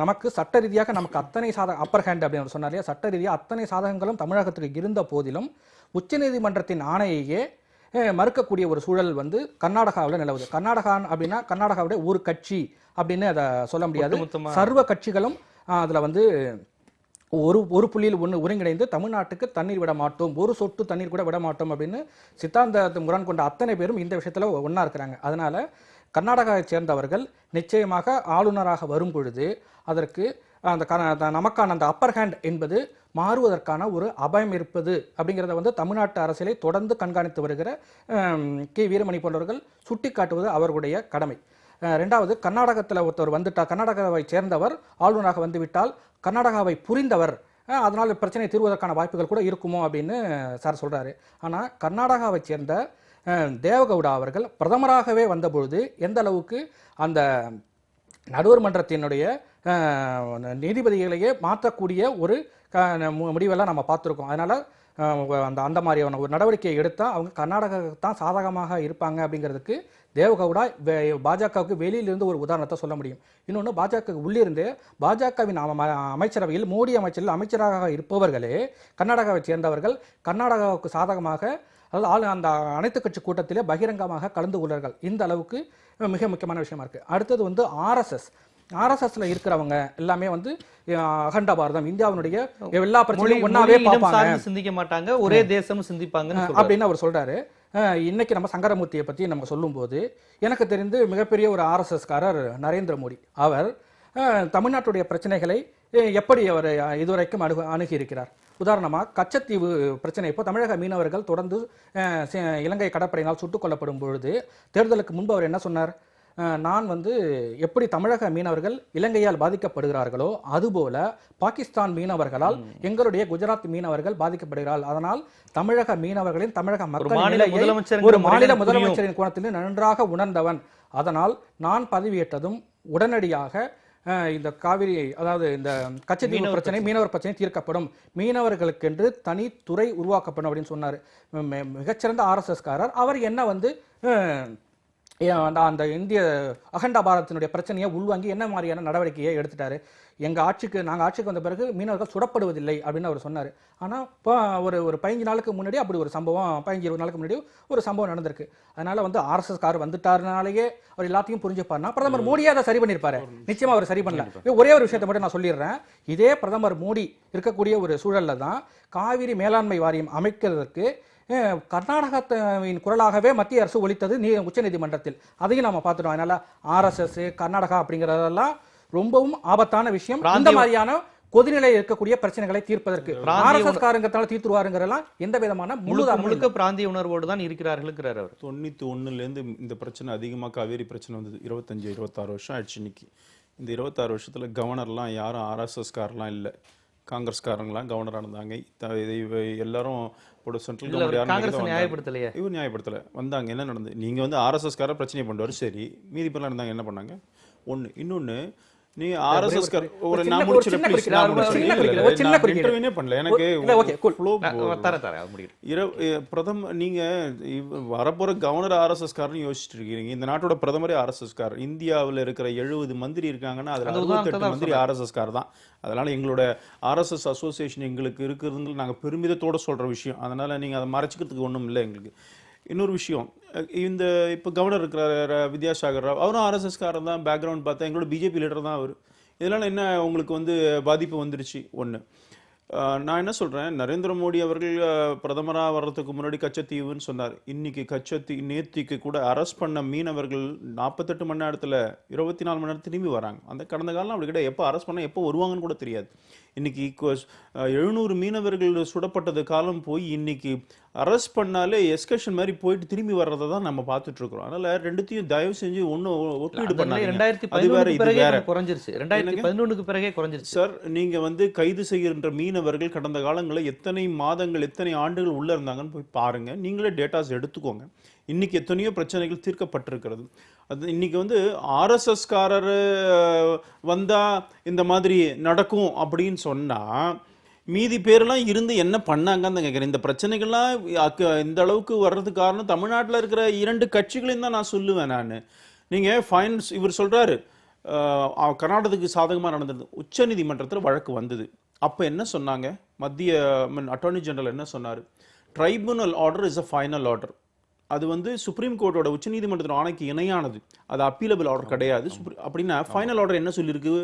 நமக்கு சட்ட ரீதியாக நமக்கு அத்தனை அப்பர் ஹேண்ட் அப்படின்னு சொன்னார் இல்லையா, சட்ட ரீதியாக அத்தனை சாதகங்களும் தமிழகத்துக்கு இருந்த போதிலும் உச்சநீதிமன்றத்தின் ஆணையையே மறுக்கக்கூடிய ஒரு சூழல் வந்து கர்நாடகாவில் நிலவுது. கர்நாடகா அப்படின்னா கர்நாடகாவுடைய ஒரு கட்சி அப்படின்னு அதை சொல்ல முடியாது. சர்வ கட்சிகளும் அதில் வந்து ஒரு புள்ளியில் ஒன்று ஒருங்கிணைந்து தமிழ்நாட்டுக்கு தண்ணீர் விட மாட்டோம், ஒரு சொட்டு தண்ணீர் கூட விட மாட்டோம் அப்படின்னு சித்தாந்த முரண் கொண்ட அத்தனை பேரும் இந்த விஷயத்தில் ஒன்றா இருக்கிறாங்க. அதனால் கர்நாடகாவை சேர்ந்தவர்கள் நிச்சயமாக ஆளுநராக வரும் பொழுது அதற்கு நமக்கான அந்த அப்பர் ஹேண்ட் என்பது மாறுவதற்கான ஒரு அபாயம் இருப்பது அப்படிங்கிறத வந்து தமிழ்நாட்டு அரசியலை தொடர்ந்து கண்காணித்து வருகிற கே வீரமணி போன்றவர்கள் சுட்டி காட்டுவது அவர்களுடைய கடமை. ரெண்டாவது, கர்நாடகத்தில் ஒருத்தர் வந்துட்டால், கர்நாடகாவை சேர்ந்தவர் ஆளுநராக வந்துவிட்டால் கர்நாடகாவை புரிந்தவர், அதனால் பிரச்சனை தீர்வதற்கான வாய்ப்புகள் கூட இருக்குமோ அப்படின்னு சார் சொல்கிறாரு. ஆனால் கர்நாடகாவை சேர்ந்த தேவகவுடா அவர்கள் பிரதமராகவே வந்தபொழுது எந்த அளவுக்கு அந்த நடுவர் மன்றத்தினுடைய நீதிபதிகளையே மாற்றக்கூடிய ஒரு முடிவெல்லாம் நம்ம பார்த்துருக்கோம். அதனால் அந்த மாதிரியான ஒரு நடவடிக்கையை எடுத்தால் அவங்க கர்நாடகாவுக்கு தான் சாதகமாக இருப்பாங்க அப்படிங்கிறதுக்கு தேவகவுடா பாஜகவுக்கு வெளியிலிருந்து ஒரு உதாரணத்தை சொல்ல முடியும். இன்னொன்று, பாஜக உள்ளிருந்து பாஜகவின் அமைச்சரவையில் மோடி அமைச்சரில் அமைச்சராக இருப்பவர்களே கர்நாடகாவை சேர்ந்தவர்கள் கர்நாடகாவுக்கு சாதகமாக, அதாவது அந்த அனைத்து கட்சி கூட்டத்திலே பகிரங்கமாக கலந்து கொள்வார்கள். இந்த அளவுக்கு மிக முக்கியமான விஷயமா இருக்குது. அடுத்தது வந்து ஆர்எஸ்எஸ்ல இருக்கிறவங்க எல்லாமே வந்து அகண்ட பாரதம், இந்தியாவினுடைய எல்லா பிரச்சனையும் ஒன்னாவே பார்ப்பாங்க, சிந்திக்க மாட்டாங்க, ஒரே தேசம் சிந்திப்பாங்க அப்படின்னு அவர் சொல்றாரு. இன்னைக்கு நம்ம சங்கரமூர்த்தியை பற்றி நம்ம சொல்லும்போது எனக்கு தெரிந்து மிகப்பெரிய ஒரு ஆர்எஸ்எஸ்காரர் நரேந்திர மோடி. அவர் தமிழ்நாட்டுடைய பிரச்சனைகளை எப்படி அவர் இதுவரைக்கும் அணுகி இருக்கிறார். உதாரணமாக கச்சத்தீவு பிரச்சனை, இப்போ தமிழக மீனவர்கள் தொடர்ந்து இலங்கை கடற்படையினால் சுட்டுக் கொல்லப்படும் பொழுது தேர்தலுக்கு முன்பு அவர் என்ன சொன்னார்? நான் வந்து எப்படி தமிழக மீனவர்கள் இலங்கையால் பாதிக்கப்படுகிறார்களோ அதுபோல பாகிஸ்தான் மீனவர்களால் எங்களுடைய குஜராத் மீனவர்கள் பாதிக்கப்படுகிறார்கள். அதனால் தமிழக மீனவர்களின், தமிழக மக்கள் ஒரு மாநில முதலமைச்சரின் கோணத்தில் நன்றாக உணர்ந்தவன். அதனால் நான் பதவியேற்றதும் உடனடியாக இந்த காவிரி, அதாவது இந்த கச்சத்தீவு பிரச்சனை, மீனவர் பிரச்சனை தீர்க்கப்படும், மீனவர்களுக்கென்று தனி துறை உருவாக்கப்படும் அப்படின்னு சொன்னார். மிகச்சிறந்த ஆர்எஸ்எஸ்காரர். அவர் என்ன வந்து அந்த இந்திய அகண்ட பாரதத்தினுடைய பிரச்சனையை உள்வாங்கி என்ன மாதிரியான நடவடிக்கையை எடுத்துட்டாரு? நாங்கள் ஆட்சிக்கு வந்த பிறகு மீனவர்கள் சுடப்படுவதில்லை அப்படின்னு அவர் சொன்னார். ஆனால் இப்போ ஒரு 15 நாளுக்கு முன்னாடி அப்படி ஒரு சம்பவம், 15-20 நாளுக்கு முன்னாடி ஒரு சம்பவம் நடந்திருக்கு. அதனால வந்து ஆர்எஸ்எஸ் கார் வந்துட்டாருனாலேயே அவர் எல்லாத்தையும் புரிஞ்சுப்பாருனா பிரதமர் மோடியே அதை சரி பண்ணியிருப்பாரு. நிச்சயமா அவர் சரி பண்ணல. ஒரே ஒரு விஷயத்தை மட்டும் நான் சொல்லிடுறேன். இதே பிரதமர் மோடி இருக்கக்கூடிய ஒரு சூழல்ல தான் காவிரி மேலாண்மை வாரியம் அமைக்கிறதுக்கு கர்நாடகத்தின் குரலாகவே மத்திய அரசு ஒலித்தது உச்சநீதிமன்றத்தில். அதையும் நம்ம பார்த்துட்டோம். அதனால ஆர்எஸ்எஸ், கர்நாடகா அப்படிங்கிறதெல்லாம் ரொம்பவும் ஆபத்தான விஷயம். அந்த மாதிரியான கொதிநிலையில் இருக்கக்கூடிய பிரச்சனைகளை தீர்ப்பதற்கு ஆர்எஸ்எஸ் காரங்கத்தால தீர்த்துருவாருங்கிறலாம் எந்த விதமான முழுக்க பிராந்திய உணர்வோடு தான் இருக்கிறார்கள். 91லேருந்து இந்த பிரச்சனை அதிகமாக காவேரி பிரச்சனை வந்தது. 25-26 வருஷம் ஆயிடுச்சு. இன்னைக்கு இந்த 26 வருஷத்துல கவர்னர்லாம் யாரும் ஆர்எஸ்எஸ் காரெல்லாம் இல்லை, காங்கிரஸ்காரங்களாம் கவர்னராக இருந்தாங்க. எல்லாரும் சென்ட்ரல் கவர்மெண்ட் நியாயப்படுத்தலையே, இவர் நியாயப்படுத்தலை வந்தாங்க. என்ன நடந்தது? நீங்கள் வந்து ஆர்எஸ்எஸ்கார பிரச்சனை பண்ணுவார், சரி, மீதி பேர்லாம் இருந்தாங்க, என்ன பண்ணாங்க? ஒன்று. இன்னொன்னு, நீ ஆர்எஸ்எஸ் ஒரு நான் முடிச்சிட ப்ளீஸ், நான் இன்டர்வியூனே பண்ணல, எனக்கு பிரதமர் நீங்க வரப்போற கவர்னர் ஆர்எஸ்எஸ் காரன்னு யோசிச்சுட்டு இருக்கீங்க. இந்த நாட்டோட பிரதமரே ஆர்எஸ்எஸ் கார். இந்தியாவில் இருக்கிற 70 மந்திரி இருக்காங்கன்னா அதுல 68 மந்திரி ஆர்எஸ்எஸ் கார் தான். அதனால எங்களோட ஆர்எஸ்எஸ் அசோசியேஷன் எங்களுக்கு இருக்கிறது நாங்கள் பெருமிதத்தோட சொல்ற விஷயம். அதனால நீங்க அதை மறைச்சிக்கிறதுக்கு ஒன்றும் இல்லை எங்களுக்கு. இன்னொரு விஷயம், இந்த இப்போ கவர்னர் இருக்கிற வித்யாசாகர் ராவ், அவரும் ஆர்எஸ்எஸ்காரன் தான். பேக்ரவுண்ட் பார்த்தா எங்களோட பிஜேபி லீடர் தான் அவர். இதனால் என்ன உங்களுக்கு வந்து பாதிப்பு வந்துருச்சு? ஒன்று, நான் என்ன சொல்கிறேன், நரேந்திர மோடி அவர்கள் பிரதமராக வர்றதுக்கு முன்னாடி கச்சத்தீவுன்னு சொன்னார். இன்னைக்கு நேத்திக்கு கூட அரெஸ்ட் பண்ண மீனவர்கள் 48 மணி நேரத்தில் 24 மணி நேரத்தில் திரும்பி வராங்க. அந்த கடந்த காலம் அப்படி கிட்ட எப்போ அரெஸ்ட் பண்ண எப்போ வருவாங்கன்னு கூட தெரியாது. இன்னைக்கு 700 மீனவர்கள் சுடப்பட்டது காலம் போய் இன்னைக்கு அரெஸ்ட் பண்ணாலே எஸ்கர்ஷன் மாதிரி போயிட்டு திரும்பி வர்றதை தான் நம்ம பார்த்துட்டு இருக்கிறோம். அதனால ரெண்டுத்தையும் தயவு செஞ்சு ஒன்றும் ஒப்பீடு பண்ணாங்க. 2011க்கு பிறகே குறைஞ்சிருச்சு சார். நீங்க வந்து கைது செய்கின்ற மீனவர்கள் கடந்த காலங்களில் எத்தனை மாதங்கள், எத்தனை ஆண்டுகள் உள்ள இருந்தாங்கன்னு போய் பாருங்க. நீங்களே டேட்டாஸ் எடுத்துக்கோங்க. இன்னைக்கு எத்தனையோ பிரச்சனைகள் தீர்க்கப்பட்டிருக்கிறது. அது இன்னைக்கு வந்து ஆர்எஸ்எஸ்காரர் வந்தா இந்த மாதிரி நடக்கும் அப்படின்னு சொன்னா மீதி பேரெல்லாம் இருந்து என்ன பண்ணாங்கன்னு கேட்குறேன். இந்த பிரச்சனைகள்லாம் இந்த அளவுக்கு வர்றதுக்கு காரணம் தமிழ்நாட்டில் இருக்கிற 2 கட்சிகளையும் தான் நான் சொல்லுவேன். நான் நீங்கள் ஃபைனல்ஸ் இவர் சொல்கிறாரு கர்நாடகத்துக்கு சாதகமாக நடந்தது. உச்சநீதிமன்றத்தில் வழக்கு வந்தது. அப்போ என்ன சொன்னாங்க? மத்திய அட்டார்னி ஜெனரல் என்ன சொன்னார்? Tribunal order is a final order. அது வந்து சுப்ரீம் கோர்ட்டோட உச்சநீதிமன்றத்தின் ஆணைக்கு இணையானது, அது அப்பீலபிள் ஆர்டர் கிடையாது. அப்படின்னா ஃபைனல் ஆர்டர் என்ன சொல்லியிருக்கு,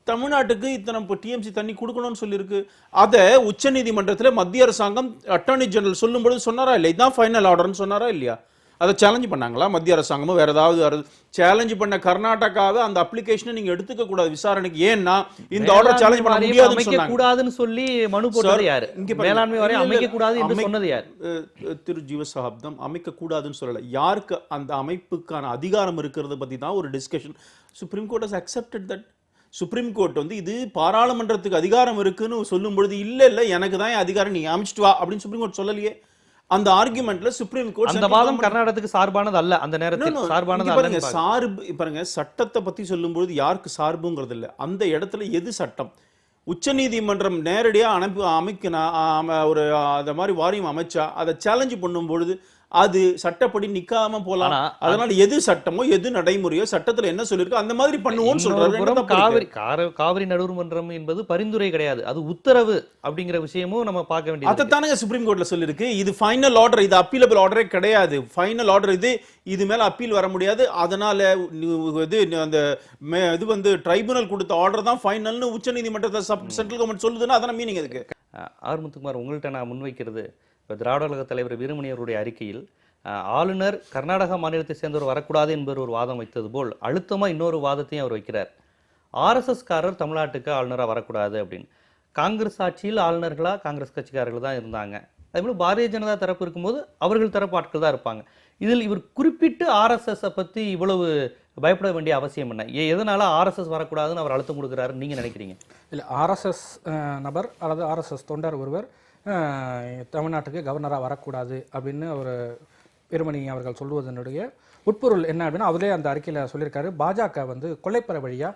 தமிழ்நாட்டுக்கு இத்தனை டிஎம்சி தண்ணி கொடுக்கணும்னு சொல்லியிருக்கு. அதை உச்சநீதிமன்றத்தில் மத்திய அரசாங்கம் அட்டார்னி ஜெனரல் சொல்லும்போது சொன்னாரா இல்லை, இதுதான் ஃபைனல் ஆர்டர்னு சொன்னாரா இல்லையா? அதை சேலஞ்ச் பண்ணாங்களா மத்திய அரசாங்கமும் வேற ஏதாவது? சேலஞ்ச் பண்ண கர்நாடகாவை அந்த அப்ளிகேஷனை நீங்க எடுத்துக்க கூடாது விசாரணைக்கு. ஏன்னா இந்த ஆர்டர் சேலஞ்ச் பண்ண முடியாதுன்னு சொன்னாங்க. கூடாதுன்னு சொல்லி மனு போட்டது யாரு? மேலாண்மை வாரியம் அமைக்க கூடாது என்று சொன்னது யார்? திரு ஜீவசகாப்தம் அமைக்க கூடாதுன்னு சொல்லல. யாருக்கு அந்த அமைப்புக்கான அதிகாரம் இருக்கிறத பத்தி தான் ஒரு discussion. Supreme court has accepted that. Supreme court வந்து இது பாராளுமன்றத்துக்கு அதிகாரம் இருக்குன்னு சொல்லும் பொழுது இல்ல எனக்கு தான் அதிகாரம், நீ அமைச்சிட்டு வா அப்படின்னு சுப்ரீம் கோர்ட் சொல்லலையே. அந்த ஆர்குமெண்ட்ல சுப்ரீம் கோர்ட் அந்த வாதம் கர்நாடகத்துக்கு சார்பானது அல்ல. அந்த நேரத்தில் சார்பானது பாருங்க, சார்பு பாருங்க, சட்டத்தை பத்தி சொல்லும்போது யாருக்கு சார்புங்கிறது இல்ல, அந்த இடத்துல எது சட்டம். உச்சநீதிமன்றம் நேரடியா அமைக்கணும் ஒரு அந்த மாதிரி வாரியம் அமைச்சா அதை சேலஞ்ச் பண்ணும் பொழுது அது சட்டப்படி நிக்காம போலாம். அதனால எது சட்டமோ எது நடைமுறையோ சட்டத்துல என்ன சொல்லிருக்கோ அந்த மாதிரி பண்ணுவோம்னு சொல்றாரு. காவிரி நடுவர்மன்றம் என்பது பரிந்துரை கிடையாது, அது உத்தரவு அப்படிங்கிற விஷயமும் நம்ம பார்க்க வேண்டியது. அதைத்தானே சுப்ரீம் கோர்ட்ல சொல்லிருக்கு. இது ஃபைனல் ஆர்டர், இது அப்பீலபிள் ஆர்டரே கிடையாது. ஃபைனல் ஆர்டர் இது மேல அப்பீல் வர முடியாது. அதனால இது அந்த இது வந்து ட்ரைபுனல் கொடுத்த ஆர்டர் தான் ஃபைனல்னு உச்சநீதிமன்றத்தை சென்ட்ரல் கவர்மெண்ட் சொல்லுதுன்னா அதான மீனிங் இருக்கு. ஆர் முத்துக்குமார், உங்கள்கிட்ட நான் முன்வைக்கிறது, இப்போ திராவிட கழக தலைவர் வீரமணி அவருடைய அறிக்கையில் ஆளுநர் கர்நாடக மாநிலத்தை சேர்ந்தவர் வரக்கூடாது என்பவர் ஒரு வாதம் வைத்தது போல் அழுத்தமாக இன்னொரு வாதத்தையும் அவர் வைக்கிறார். ஆர்எஸ்எஸ்காரர் தமிழ்நாட்டுக்கு ஆளுநராக வரக்கூடாது அப்படின்னு. காங்கிரஸ் ஆட்சியில் ஆளுநர்களாக காங்கிரஸ் கட்சிக்காரர்கள் தான் இருந்தாங்க. அதேபோல் பாரதிய ஜனதா தரப்பு இருக்கும்போது அவர்கள் தரப்பு ஆட்கள் தான் இருப்பாங்க. இதில் இவர் குறிப்பிட்டு ஆர்எஸ்எஸ்ஸை பற்றி இவ்வளவு பயப்பட வேண்டிய அவசியம் என்ன? எதனால ஆர்எஸ்எஸ் வரக்கூடாதுன்னு அவர் அழுத்தம் கொடுக்குறாருன்னு நீங்கள் நினைக்கிறீங்க? இல்லை, ஆர்எஸ்எஸ் நபர் அல்லது ஆர்எஸ்எஸ் தொண்டர் ஒருவர் தமிழ்நாட்டுக்கு கவர்னராக வரக்கூடாது அப்படின்னு அவர் வீரமணி அவர்கள் சொல்வதனுடைய உட்பொருள் என்ன அப்படின்னா, அவரே அந்த அறிக்கையில் சொல்லியிருக்காரு, பாஜக வந்து கொள்ளைப்பற வழியாக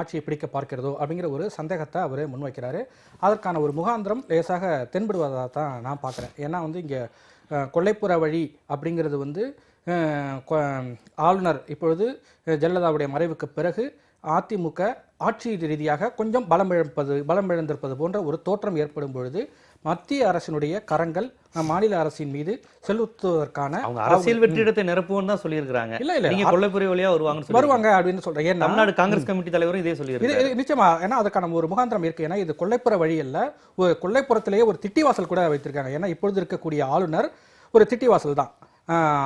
ஆட்சியை பிடிக்க பார்க்கிறதோ அப்படிங்கிற ஒரு சந்தேகத்தை அவர் முன்வைக்கிறாரு. அதற்கான ஒரு முகாந்திரம் லேசாக தென்படுவதாக தான் நான் பார்க்குறேன். ஏன்னா வந்து இங்கே கொள்ளைப்புற வழி அப்படிங்கிறது வந்து ஆளுநர் இப்பொழுது ஜெயலலிதாவுடைய மறைவுக்கு பிறகு அதிமுக ஆட்சி ரீதியாக கொஞ்சம் பலம் இழந்திருப்பது போன்ற ஒரு தோற்றம் ஏற்படும் பொழுது மத்திய அரசினுடைய கரங்கள் மாநில அரசின் மீது செலுத்துவதற்கான அரசியல் வெற்றிடத்தை நிரப்புவோம் தான் சொல்லியிருக்காங்க. இல்ல நீங்க கொள்ளைப்புற வழியா வருவாங்க அப்படின்னு சொல்றேன். ஏன்னா தமிழ்நாடு காங்கிரஸ் கமிட்டி தலைவரும் இதே சொல்லியிருக்காரு. நிச்சயமா, ஏன்னா அதுக்கான ஒரு முகாந்திரம் இருக்கு. ஏன்னா இது கொள்ளைப்புற வழி அல்ல, ஒரு கொள்ளைப்புறத்திலேயே ஒரு திட்டிவாசல் கூட வைத்திருக்காங்க. ஏன்னா இப்பொழுது இருக்கக்கூடிய ஆளுநர் ஒரு திட்டிவாசல் தான்.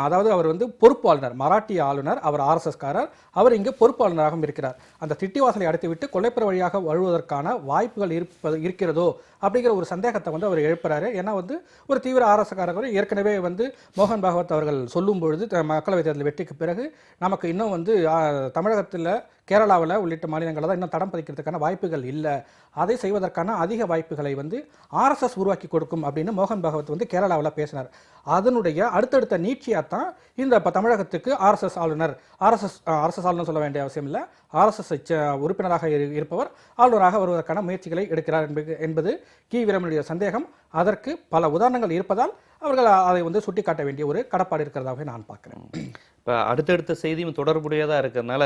அதாவது அவர் வந்து பொறுப்பு ஆளுநர், மராட்டிய ஆளுநர், அவர் ஆர்எஸ்எஸ்காரர், அவர் இங்கே பொறுப்பு ஆளுநராகவும் இருக்கிறார். அந்த திட்டிவாசலை அடைத்துவிட்டு கொள்ளைப்புற வழியாக வருவதற்கான வாய்ப்புகள் இருக்கிறதோ அப்படிங்கிற ஒரு சந்தேகத்தை வந்து அவர் எழுப்புறாரு. ஏன்னா வந்து ஒரு தீவிர ஆர்எஸ்எஸ்காரர் ஏற்கனவே வந்து மோகன் பாகவத் அவர்கள் சொல்லும் பொழுது மக்களவைத் தேர்தல் வெற்றிக்கு பிறகு நமக்கு இன்னும் வந்து தமிழகத்தில் கேரளாவில் உள்ளிட்ட மாநிலங்களில் தான் இன்னும் தடம் பதிக்கிறதுக்கான வாய்ப்புகள் இல்லை, அதை செய்வதற்கான அதிக வாய்ப்புகளை வந்து ஆர்எஸ்எஸ் உருவாக்கி கொடுக்கும் அப்படின்னு மோகன் பாகவத் வந்து கேரளாவில் பேசினார். அதனுடைய அடுத்தடுத்த நீட்சியாகத்தான் இந்த இப்போ தமிழகத்துக்கு ஆர்எஸ்எஸ் ஆளுநர் சொல்ல வேண்டிய அவசியம் இல்லை, ஆர்எஸ்எஸ் உறுப்பினராக இருப்பவர் ஆளுநராக வருவதற்கான முயற்சிகளை எடுக்கிறார் என்பது கி வீரமணியுடைய சந்தேகம். அதற்கு பல உதாரணங்கள் இருப்பதால் அவர்கள் அதை வந்து சுட்டிக்காட்ட வேண்டிய ஒரு கடப்பாடு இருக்கிறதாகவே நான் பார்க்குறேன். இப்போ அடுத்தடுத்த செய்தியும் தொடர்புடையதாக இருக்கிறதுனால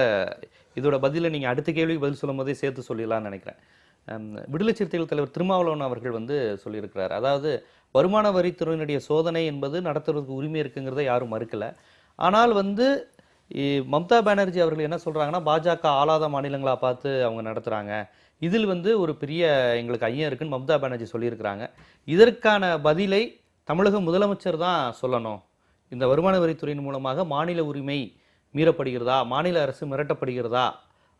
இதோட பதிலை நீங்கள் அடுத்த கேள்விக்கு பதில் சொல்லும் போதே சேர்த்து சொல்லிடலாம்னு நினைக்கிறேன். விடுதலை சிறுத்தைகள் தலைவர் திருமாவளவன் அவர்கள் வந்து சொல்லியிருக்கிறார், அதாவது வருமான வரித்துறையினுடைய சோதனை என்பது நடத்துறதுக்கு உரிமை இருக்குங்கிறத யாரும் மறுக்கலை. ஆனால் வந்து மம்தா பானர்ஜி அவர்கள் என்ன சொல்கிறாங்கன்னா, பாஜக ஆளாத மாநிலங்களாக பார்த்து அவங்க நடத்துகிறாங்க, இதில் வந்து ஒரு பெரிய எங்களுக்கு ஐயம் இருக்குன்னு மம்தா பானர்ஜி சொல்லியிருக்கிறாங்க. இதற்கான பதிலை தமிழக முதலமைச்சர் தான் சொல்லணும். இந்த வருமான வரித்துறையின் மூலமாக மாநில உரிமை மீறப்படுகிறதா, மாநில அரசு மிரட்டப்படுகிறதா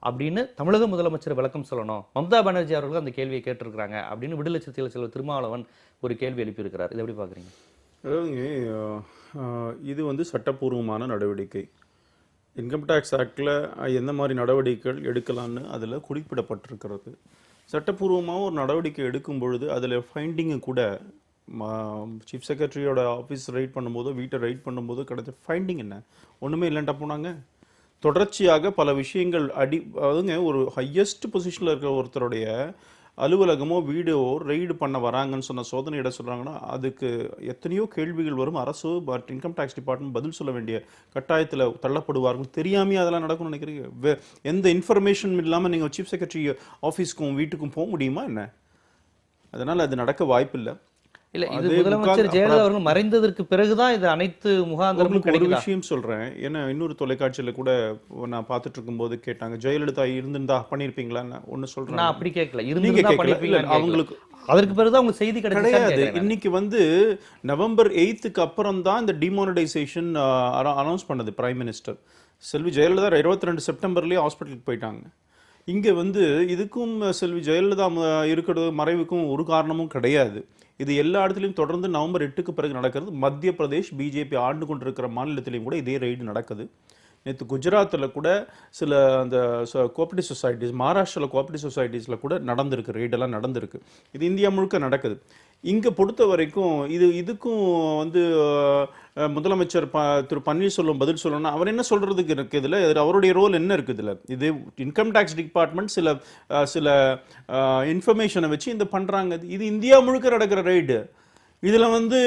அப்படின்னு தமிழக முதலமைச்சர் விளக்கம் சொல்லணும். மம்தா பானர்ஜி அவர்கள் அந்த கேள்வியை கேட்டிருக்கிறாங்க அப்படின்னு விடுதலை சிறுத்தைகள் செல்வர் திருமாவளவன் ஒரு கேள்வி எழுப்பியிருக்கிறார். இதை எப்படி பார்க்குறீங்க? இது வந்து சட்டப்பூர்வமான நடவடிக்கை. இன்கம் டேக்ஸ் ஆக்டில் எந்த மாதிரி நடவடிக்கைகள் எடுக்கலான்னு அதில் குறிப்பிடப்பட்டிருக்கிறது. சட்டப்பூர்வமாக ஒரு நடவடிக்கை எடுக்கும் பொழுது அதில் ஃபைண்டிங்கு கூட சீஃப் செக்ரட்டரியோட ஆஃபீஸ் ரைட் பண்ணும்போது, வீட்டை ரைட் பண்ணும்போது கிடைச்ச ஃபைண்டிங் என்ன? ஒன்றுமே இல்லைன்ட்டா போனாங்க. தொடர்ச்சியாக பல விஷயங்கள் அதுங்க ஒரு ஹையஸ்ட் பொசிஷனில் இருக்கிற ஒருத்தருடைய அலுவலகமோ வீடோ ரெய்டு பண்ண வராங்கன்னு சொன்ன சோதனையிட சொல்கிறாங்கன்னா அதுக்கு எத்தனையோ கேள்விகள் வரும். அரசு பட் இன்கம் டேக்ஸ் டிபார்ட்மெண்ட் பதில் சொல்ல வேண்டிய கட்டாயத்தில் தள்ளப்படுவார்கள். தெரியாமே அதெல்லாம் நடக்கும்னு நினைக்கிறீங்க? எந்த இன்ஃபர்மேஷன் இல்லாமல் நீங்கள் சீஃப் செக்ரட்டரி ஆஃபீஸ்க்கும் வீட்டுக்கும் போக முடியுமா என்ன? அதனால் அது நடக்க வாய்ப்பில்லை. இல்ல இது அதே முதலமைச்சர் ஜெயலலிதா அவர்கள் மறைந்ததற்கு பிறகுதான் இது அனைத்து முகாந்திரமும் உங்களுக்கு ஒரு கிடைக்குதா? விஷயம் சொல்றேன். ஏன்னா இன்னொரு தொலைக்காட்சியில கூட நான் பார்த்துட்டு இருக்கும்போது கேட்டாங்க, ஜெயலலிதா இருந்திருந்தா பண்ணிருப்பீங்களான்னு ஒன்னு நான் சொல்றேன். அப்படி கேட்கல. நீங்க இருந்திருந்தா கேட்கல. இல்ல, பண்ணிருப்பீங்களான்னு கேட்கல. அவங்களுக்கு அதற்கு பிறகுதான் உங்களுக்கு செய்தி கிடைச்சதான்னு கிடையாது. கேட்கிறேன் நான். இன்னைக்கு வந்து நவம்பர் 8க்கு அப்புறம் தான் இந்த டிமானிடைசேஷன் அனௌன்ஸ் பண்ணது பிரைம் மினிஸ்டர். செல்வி ஜெயலலிதா 22 செப்டம்பர்லயே ஹாஸ்பிட்டலுக்கு போயிட்டாங்க. இங்க வந்து இதுக்கும் செல்வி ஜெயலலிதா இருக்கிறது மறைவுக்கும் ஒரு காரணமும் கிடையாது. இது எல்லா இடத்துலையும் தொடர்ந்து நவம்பர் 8க்கு பிறகு நடக்கிறது. மத்திய பிரதேஷ் பிஜேபி ஆண்டு கொண்டிருக்கிற மாநிலத்திலையும் கூட இதே ரைடு நடக்குது. நேற்று குஜராத்தில் கூட சில அந்த கோஆபரேட்டிவ் சொசைட்டிஸ், மகாராஷ்டிராவில் கோஆபரேட்டிவ் சொசைட்டிஸில் கூட நடந்திருக்கு, ரெய்டெல்லாம் நடந்திருக்கு. இது இந்தியா முழுக்க நடக்குது. இங்கே பொறுத்த வரைக்கும் இதுக்கும் வந்து முதலமைச்சர் திரு பன்னீர்செல்வம் பதில் சொல்லணும்னா அவர் என்ன சொல்றதுக்கு இருக்கு இதில்? அவருடைய ரோல் என்ன இருக்குது இதில்? இது இன்கம் டேக்ஸ் டிபார்ட்மெண்ட் சில இன்ஃபர்மேஷனை வச்சு இந்த பண்ணுறாங்க. இது இந்தியா முழுக்க நடக்கிற ரைடு. இதில் வந்து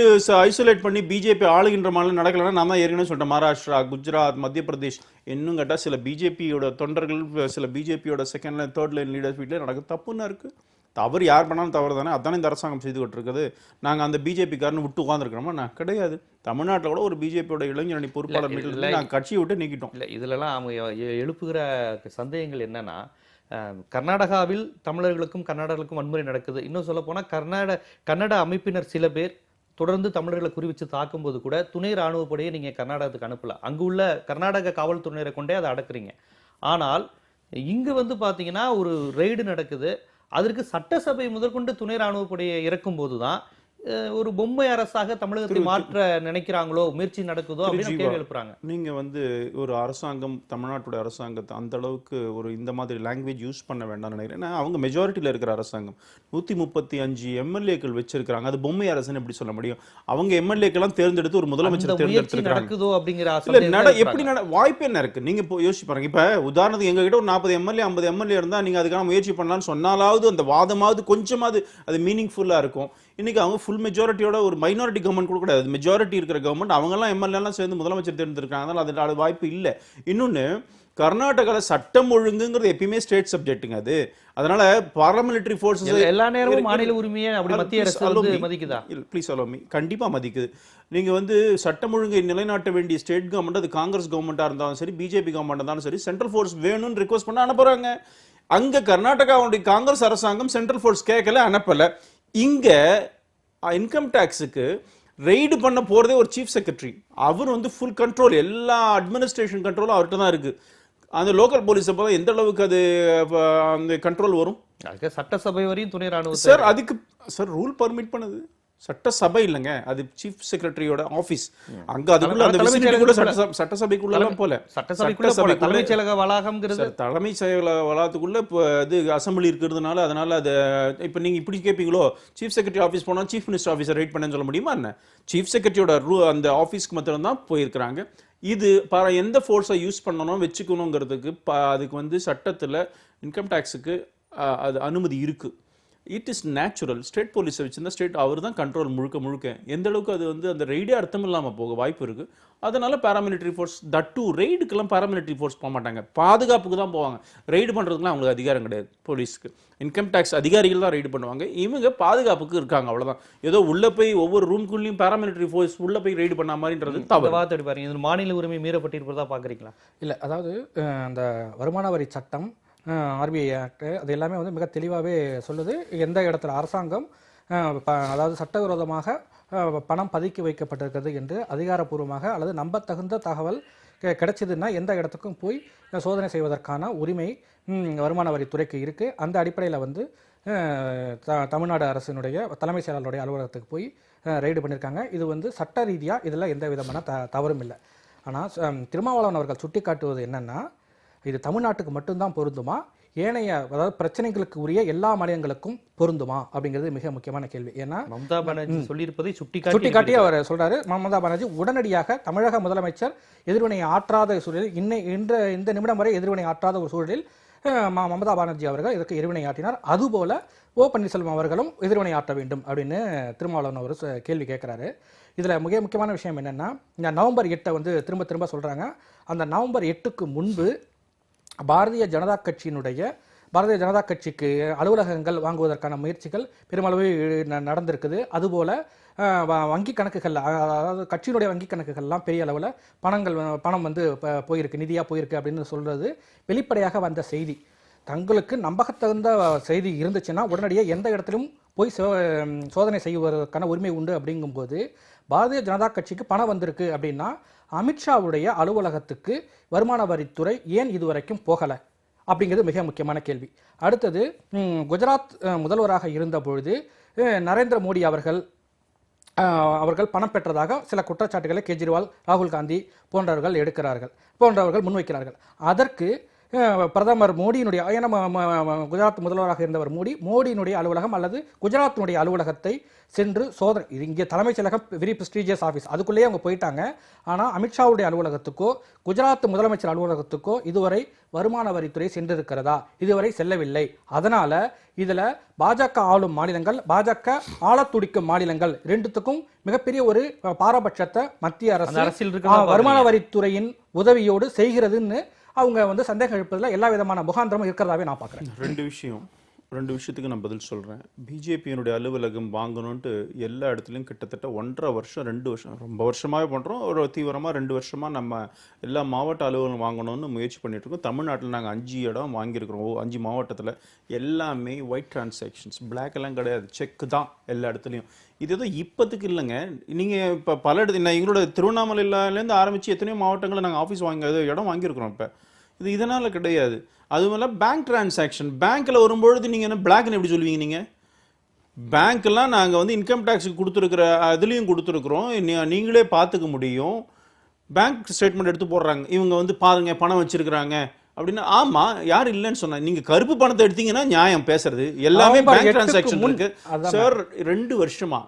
ஐசோலேட் பண்ணி பிஜேபி ஆளுகின்ற மாநிலம் நடக்கலைன்னா நான் தான் ஏற்கனவே சொல்லிட்டேன். மகாராஷ்டிரா, குஜராத், மத்திய பிரதேஷ், இன்னும் கேட்டால் சில பிஜேபியோட தொண்டர்கள், சில பிஜேபியோட second line third line leaders வீட்டில் நடக்குது. தப்புன்னு இருக்குது. தவறு யார் பண்ணாலும் தவறு தானே. அதானே இந்த அரசாங்கம் செய்து கொண்டிருக்குது. நாங்கள் அந்த பிஜேபிக்காரன்னு விட்டு உட்காந்துருக்கிறோமா? நான் கிடையாது. தமிழ்நாட்டில் கூட ஒரு பிஜேபியோட இளைஞரணி பொறுப்பாளர் மீட்டில் நாங்கள் கட்சியை விட்டு நீக்கிட்டோம். இல்லை இதிலலாம் அவங்க எழுப்புகிற சந்தேகங்கள் என்னன்னா, கர்நாடகாவில் தமிழர்களுக்கும் கன்னடர்களுக்கும் வன்முறை நடக்குது. இன்னும் சொல்ல போனால் கன்னட அமைப்பினர் சில பேர் தொடர்ந்து தமிழர்களை குறிவிச்சு தாக்கும்போது கூட துணை ராணுவப்படையை நீங்கள் கர்நாடகத்துக்கு அனுப்பல. அங்கு உள்ள கர்நாடக காவல்துறையினரை கொண்டே அதை அடக்குறீங்க. ஆனால் இங்கு வந்து பார்த்தீங்கன்னா ஒரு ரெய்டு நடக்குது. அதற்கு சட்டசபை முதற்கொண்டு துணை ராணுவப்படையை இறக்கும் போதுதான் ஒரு பொம்மை அரசாக தமிழகத்தை மாற்ற நினைக்கிறாங்களோ, முயற்சி நடக்குதோ அப்படின்னு கேள்வி எழுப்புறாங்க. நீங்க வந்து ஒரு அரசாங்கம், தமிழ்நாட்டோட அரசாங்கத்தை அந்த அளவுக்கு ஒரு இந்த மாதிரி லாங்குவேஜ் யூஸ் பண்ண வேண்டாம்னு நினைக்கிறேன். ஏன்னா அவங்க மெஜாரிட்டியில் இருக்கிற அரசாங்கம் 135 எம்எல்ஏக்கள் வச்சிருக்காங்க. அது பொம்மை அரசுன்னு எப்படி சொல்ல முடியும்? அவங்க எம்எல்ஏக்கெல்லாம் தேர்ந்தெடுத்து ஒரு முதலமைச்சர் தேர்ந்தெடுத்திருக்காங்க. நடக்குதோ அப்படிங்கிற எப்படி வாய்ப்பு என்ன இருக்கு? நீங்க யோசிச்சு பாருங்க. இப்ப உதாரணத்துக்கு எங்க கிட்ட ஒரு 40 எம்எல்ஏ 50 எம்எல்ஏ இருந்தா நீங்க அதுக்கான முயற்சி பண்ணலாம்னு சொன்னாலாவது அந்த வாதமாவது கொஞ்சமாவது அது மீனிங்ஃபுல்லா இருக்கும். இன்னைக்கு அவங்க ஃபுல் மெஜாரிட்டியோட ஒரு மைனாரிட்டி கவர்மெண்ட் கூட கிடையாது. மெஜாரிட்டி இருக்கிற கவர்மெண்ட் அவங்கெல்லாம் எம்எல்ஏலாம் சேர்ந்து முதலமைச்சர் தேர்ந்தெடுக்காங்க. அதனால அது வாய்ப்பு இல்லை. இன்னொன்று, கர்நாடகாவில் சட்டம் ஒழுங்குங்கிறது எப்பயுமே ஸ்டேட் சப்ஜெக்ட்டுங்க அது. அதனால பாராமிலிட்டரி ஃபோர்ஸஸ் எல்லா நேரமும் மாநில உரிமையை அப்படி மத்திய அரசு மதிக்குதா? Please allow me. கண்டிப்பா மதிக்குது. நீங்க வந்து சட்டம் ஒழுங்கை நிலைநாட்ட வேண்டிய ஸ்டேட் கவர்மெண்ட், அது காங்கிரஸ் கவர்மெண்டா இருந்தாலும் சரி, பிஜேபி கவர்மெண்ட் இருந்தாலும் சரி, சென்ட்ரல் ஃபோர்ஸ் வேணும்னு ரிக்வஸ்ட் பண்ண அனுப்புறாங்க. அங்க கர்நாடகாவுடைய காங்கிரஸ் அரசாங்கம் சென்ட்ரல் ஃபோர்ஸ் கேட்கல, அனுப்பல. இங்க இன்கம் டாக்ஸுக்கு ரெய்டு பண்ண போறதே ஒரு சீஃப் செக்ரட்டரி. அவர் வந்து ஃபுல் கண்ட்ரோல், எல்லா அட்மினிஸ்ட்ரேஷன் கண்ட்ரோலும் அவர்கிட்ட தான் இருக்கு. அந்த லோக்கல் போலீஸ் அப்போ எந்த அளவுக்கு அது அந்த கண்ட்ரோல் வரும்? சட்டசபை வரையும் துணை ராணுவ சார் அதுக்கு சார் ரூல் பர்மிட் பண்ணுது. சட்டசபை இல்லைங்க, அது சீஃப் செக்ரட்டரியோட ஆபீஸ். அங்க அதுக்குள்ள அந்த விசினிட்டி கூட சட்டசபைக்குள்ள போல. சட்டசபைக்குள்ள தலைமைச் செயலக வளாகம்ங்கிறது தலைமைச் செயலக வளாகத்துக்குள்ள இது அசம்பிளி இருக்கிறதுனால அதனால அது இப்ப நீங்க இப்படி கேட்பீங்களோ, சீஃப் செக்ரட்டரி ஆபீஸ் போனா சீஃப் மினிஸ்டர் ஆபீஸை ரைட் பண்ண சொல்ல முடியுமா என்ன? சீஃப் செக்ரட்டரியோட அந்த ஆபீஸ்க்கு மாத்திரம் தான் போயிருக்கிறாங்க. இது எந்த ஃபோர்ஸை யூஸ் பண்ணணும் வச்சுக்கணுங்கிறதுக்கு அதுக்கு வந்து சட்டத்துல இன்கம் டாக்ஸுக்கு அது அனுமதி இருக்கு. It is natural. ஸ்டேட் போலீஸை வச்சிருந்தா ஸ்டேட் அவர் தான் கண்ட்ரோல் முழுக்க. எந்த அளவுக்கு அது வந்து அந்த ரெய்டே அர்த்தம் இல்லாமல் போக வாய்ப்பு இருக்கு. அதனால பாராமிலிட்டரி ஃபோர்ஸ் தட் டூ ரெய்டுக்கெல்லாம் பாராமிலிட்டரி ஃபோர்ஸ் போக மாட்டாங்க, பாதுகாப்புக்கு தான் போவாங்க. ரெய்டு பண்ணுறதுக்குலாம் அவங்களுக்கு அதிகாரம் கிடையாது. போலீஸ்க்கு இன்கம் டேக்ஸ் அதிகாரிகள் தான் ரெய்டு பண்ணுவாங்க. இவங்க பாதுகாப்புக்கு இருக்காங்க, அவ்வளோதான். ஏதோ உள்ள போய் ஒவ்வொரு ரூம்குள்ளேயும் பாராமிலிட்டரி ஃபோர்ஸ் உள்ள போய் ரெய்டு பண்ண மாதிரின்றது தவறு. பாருங்க, இது மாநில உரிமை மீறப்பட்டிருப்பதா பார்க்குறீங்களா? இல்லை, அதாவது அந்த வருமான வரி சட்டம், ஆர்பிஐ ஆக்ட், அது எல்லாமே வந்து மிக தெளிவாகவே சொல்லுது. எந்த இடத்துல அரசாங்கம் அதாவது சட்டவிரோதமாக பணம் பதுக்கி வைக்கப்பட்டிருக்கிறது என்று அதிகாரப்பூர்வமாக அல்லது நம்பத்தகுந்த தகவல் கிடைச்சதுன்னா எந்த இடத்துக்கும் போய் சோதனை செய்வதற்கான உரிமை வருமான வரித்துறைக்கு இருக்குது. அந்த அடிப்படையில் வந்து தமிழ்நாடு அரசினுடைய தலைமைச் செயலாளருடைய அலுவலகத்துக்கு போய் ரெய்டு பண்ணியிருக்காங்க. இது வந்து சட்ட ரீதியாக இதில் எந்த விதமான தவறும் இல்லை. ஆனால் திருமாவளவன் அவர்கள் சுட்டி காட்டுவது என்னென்னா, இது தமிழ்நாட்டுக்கு மட்டும்தான் பொருந்துமா, ஏனைய அதாவது பிரச்சனைகளுக்கு உரிய எல்லா மாநிலங்களுக்கும் பொருந்துமா அப்படிங்கிறது மிக முக்கியமான கேள்வி. ஏன்னா மம்தா பானர்ஜி சொல்லியிருப்பதை சுட்டிக்காட்டி அவர் சொல்றாரு, மம்தா பானர்ஜி உடனடியாக தமிழக முதலமைச்சர் எதிர்வினை ஆற்றாத சூழலில், இந்த நிமிடம் வரை எதிர்வினை ஆற்றாத ஒரு சூழலில் மம்தா பானர்ஜி அவர்கள் இதற்கு எதிர்வினை ஆற்றினார். அதுபோல ஓ பன்னீர்செல்வம் அவர்களும் எதிர்வினை ஆற்ற வேண்டும் அப்படின்னு திருமாவளவன் அவர் கேள்வி கேட்கிறாரு. இதில் மிக முக்கியமான விஷயம் என்னென்னா, இந்த நவம்பர் 8 வந்து திரும்ப சொல்கிறாங்க. அந்த நவம்பர் 8க்கு முன்பு பாரதிய ஜனதா கட்சியினுடைய பாரதிய ஜனதா கட்சிக்கு அலுவலகங்கள் வாங்குவதற்கான முயற்சிகள் பெருமளவு நடந்திருக்குது. அதுபோல வங்கி கணக்குகள், அதாவது கட்சியினுடைய வங்கி கணக்குகள்லாம் பெரிய அளவில் பணம் வந்து போயிருக்கு, நிதியாக போயிருக்கு அப்படின்னு சொல்றது வெளிப்படையாக வந்த செய்தி. தங்களுக்கு நம்பகத்தகுந்த செய்தி இருந்துச்சுன்னா உடனடியாக எந்த இடத்திலும் போய் சோதனை செய்வதற்கான உரிமை உண்டு. அப்படிங்கும்போது பாரதிய ஜனதா கட்சிக்கு பணம் வந்திருக்கு அப்படின்னா அமித்ஷாவுடைய அலுவலகத்துக்கு வருமான வரித்துறை ஏன் இதுவரைக்கும் போகலை அப்படிங்கிறது மிக முக்கியமான கேள்வி. அடுத்தது, குஜராத் முதல்வராக இருந்த பொழுது நரேந்திர மோடி அவர்கள் பணம் பெற்றதாக சில குற்றச்சாட்டுகளை கெஜ்ரிவால், ராகுல் காந்தி போன்றவர்கள் முன்வைக்கிறார்கள். அதற்கு பிரதமர் மோடியினுடைய, ஏன்னா குஜராத் முதல்வராக இருந்தவர் மோடியினுடைய அலுவலகம் அல்லது குஜராத்தினுடைய அலுவலகத்தை சென்று சோதனை, இது இங்கே தலைமைச் செயலகம் வெரி ப்ரெஸ்டீஜியஸ் ஆஃபீஸ், அதுக்குள்ளேயே அவங்க போயிட்டாங்க. ஆனால் அமித்ஷாவுடைய அலுவலகத்துக்கோ குஜராத் முதலமைச்சர் அலுவலகத்துக்கோ இதுவரை வருமான வரித்துறை சென்றிருக்கிறதா? இதுவரை செல்லவில்லை. அதனால இதுல பாஜக ஆளும் மாநிலங்கள், பாஜக ஆளத் துடிக்கும் மாநிலங்கள் ரெண்டுத்துக்கும் மிகப்பெரிய ஒரு பாரபட்சத்தை மத்திய அரசு வருமான வரித்துறையின் உதவியோடு செய்கிறதுன்னு அவங்க வந்து சந்தேகம் எழுப்பதில் எல்லா விதமான முகாந்திரமும் இருக்கிறதாவே நான் பார்க்குறேன். ரெண்டு விஷயத்துக்கு நான் பதில் சொல்கிறேன். பிஜேபியினுடைய அலுவலகம் வாங்கணுன்ட்டு எல்லா இடத்துலையும் கிட்டத்தட்ட 1.5 வருஷம் 2 வருஷம் ரொம்ப வருஷமாகவே பண்ணுறோம். ஒரு தீவிரமாக 2 வருஷமாக நம்ம எல்லா மாவட்ட அலுவலகம் வாங்கணும்னு முயற்சி பண்ணிகிட்ருக்கோம். தமிழ்நாட்டில் நாங்கள் 5 இடம் வாங்கியிருக்கிறோம். 5 மாவட்டத்தில் எல்லாமே ஒயிட் டிரான்சாக்ஷன்ஸ், பிளாக் எல்லாம் கிடையாது, செக்கு தான் எல்லா இடத்துலையும். இது எதுவும் இப்போத்துக்கு இல்லைங்க. நீங்கள் இப்போ பல இடத்துல எங்களோட திருவண்ணாமலையிலேருந்து ஆரம்பித்து எத்தனையோ மாவட்டங்களில் நாங்கள் ஆஃபீஸ் இடம் வாங்கியிருக்கிறோம். இப்போ இது இதனால் கிடையாது. அதுவும் பேங்க் டிரான்சாக்ஷன், பேங்க்கில் வரும்பொழுது நீங்கள் என்ன பிளாக்னு எப்படி சொல்லுவீங்க? நீங்கள் பேங்க்கெல்லாம் நாங்கள் வந்து இன்கம் டேக்ஸுக்கு கொடுத்துருக்குற அதுலேயும் கொடுத்துருக்குறோம், நீங்களே பார்த்துக்க முடியும். பேங்க் ஸ்டேட்மெண்ட் எடுத்து போடுறாங்க, இவங்க வந்து பாருங்க பணம் வச்சிருக்கிறாங்க அப்படின்னா. ஆமாம், யார் இல்லைன்னு சொன்னா? நீங்கள் கருப்பு பணத்தை எடுத்தீங்கன்னா நியாயம் பேசுறது. எல்லாமே பேங்க் டிரான்சாக்ஷன் இருக்கு சார். 2 வருஷமா